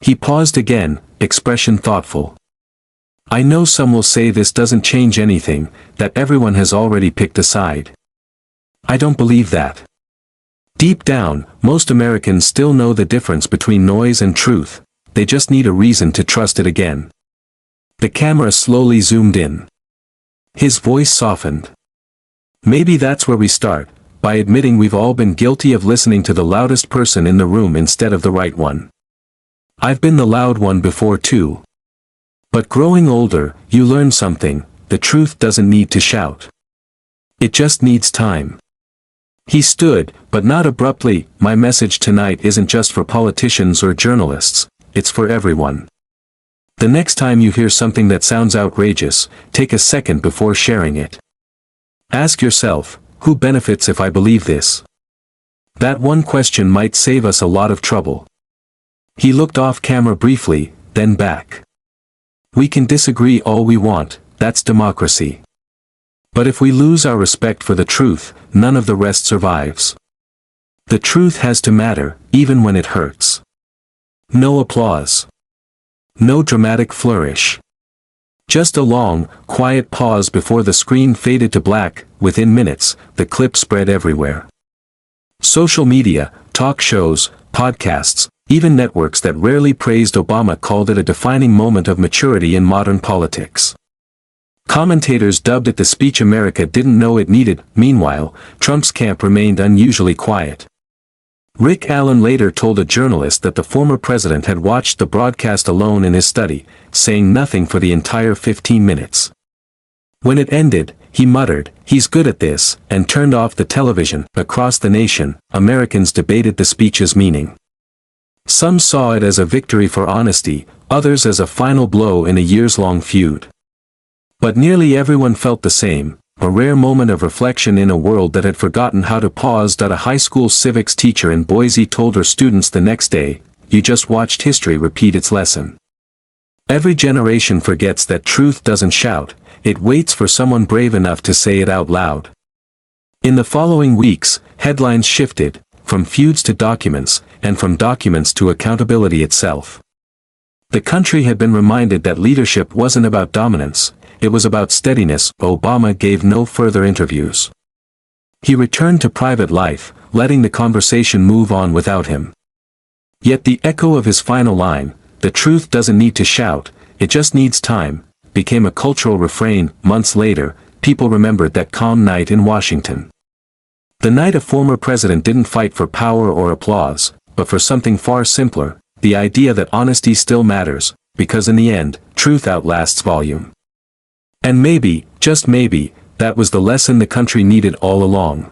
He paused again, expression thoughtful. I know some will say this doesn't change anything, that everyone has already picked a side. I don't believe that. Deep down, most Americans still know the difference between noise and truth, they just need a reason to trust it again. The camera slowly zoomed in. His voice softened. Maybe that's where we start, by admitting we've all been guilty of listening to the loudest person in the room instead of the right one. I've been the loud one before too. But growing older, you learn something: the truth doesn't need to shout. It just needs time. He stood, but not abruptly. My message tonight isn't just for politicians or journalists, it's for everyone. The next time you hear something that sounds outrageous, take a second before sharing it. Ask yourself, who benefits if I believe this? That one question might save us a lot of trouble. He looked off camera briefly, then back. We can disagree all we want, that's democracy. But if we lose our respect for the truth, none of the rest survives. The truth has to matter, even when it hurts. No applause. No dramatic flourish. Just a long, quiet pause before the screen faded to black. Within minutes, the clip spread everywhere. Social media, talk shows, podcasts, even networks that rarely praised Obama called it a defining moment of maturity in modern politics. Commentators dubbed it the speech America didn't know it needed. Meanwhile, Trump's camp remained unusually quiet. Rick Allen later told a journalist that the former president had watched the broadcast alone in his study, saying nothing for the entire 15 minutes. When it ended, he muttered, "He's good at this," and turned off the television. Across the nation, Americans debated the speech's meaning. Some saw it as a victory for honesty, others as a final blow in a years-long feud. But nearly everyone felt the same, a rare moment of reflection in a world that had forgotten how to pause. A high school civics teacher in Boise told her students the next day, "You just watched history repeat its lesson." Every generation forgets that truth doesn't shout, it waits for someone brave enough to say it out loud. In the following weeks, headlines shifted, from feuds to documents, and from documents to accountability itself. The country had been reminded that leadership wasn't about dominance, it was about steadiness. Obama gave no further interviews. He returned to private life, letting the conversation move on without him. Yet the echo of his final line, "The truth doesn't need to shout, it just needs time," became a cultural refrain. Months later, people remembered that calm night in Washington. The night a former president didn't fight for power or applause, but for something far simpler, the idea that honesty still matters, because in the end, truth outlasts volume. And maybe, just maybe, that was the lesson the country needed all along.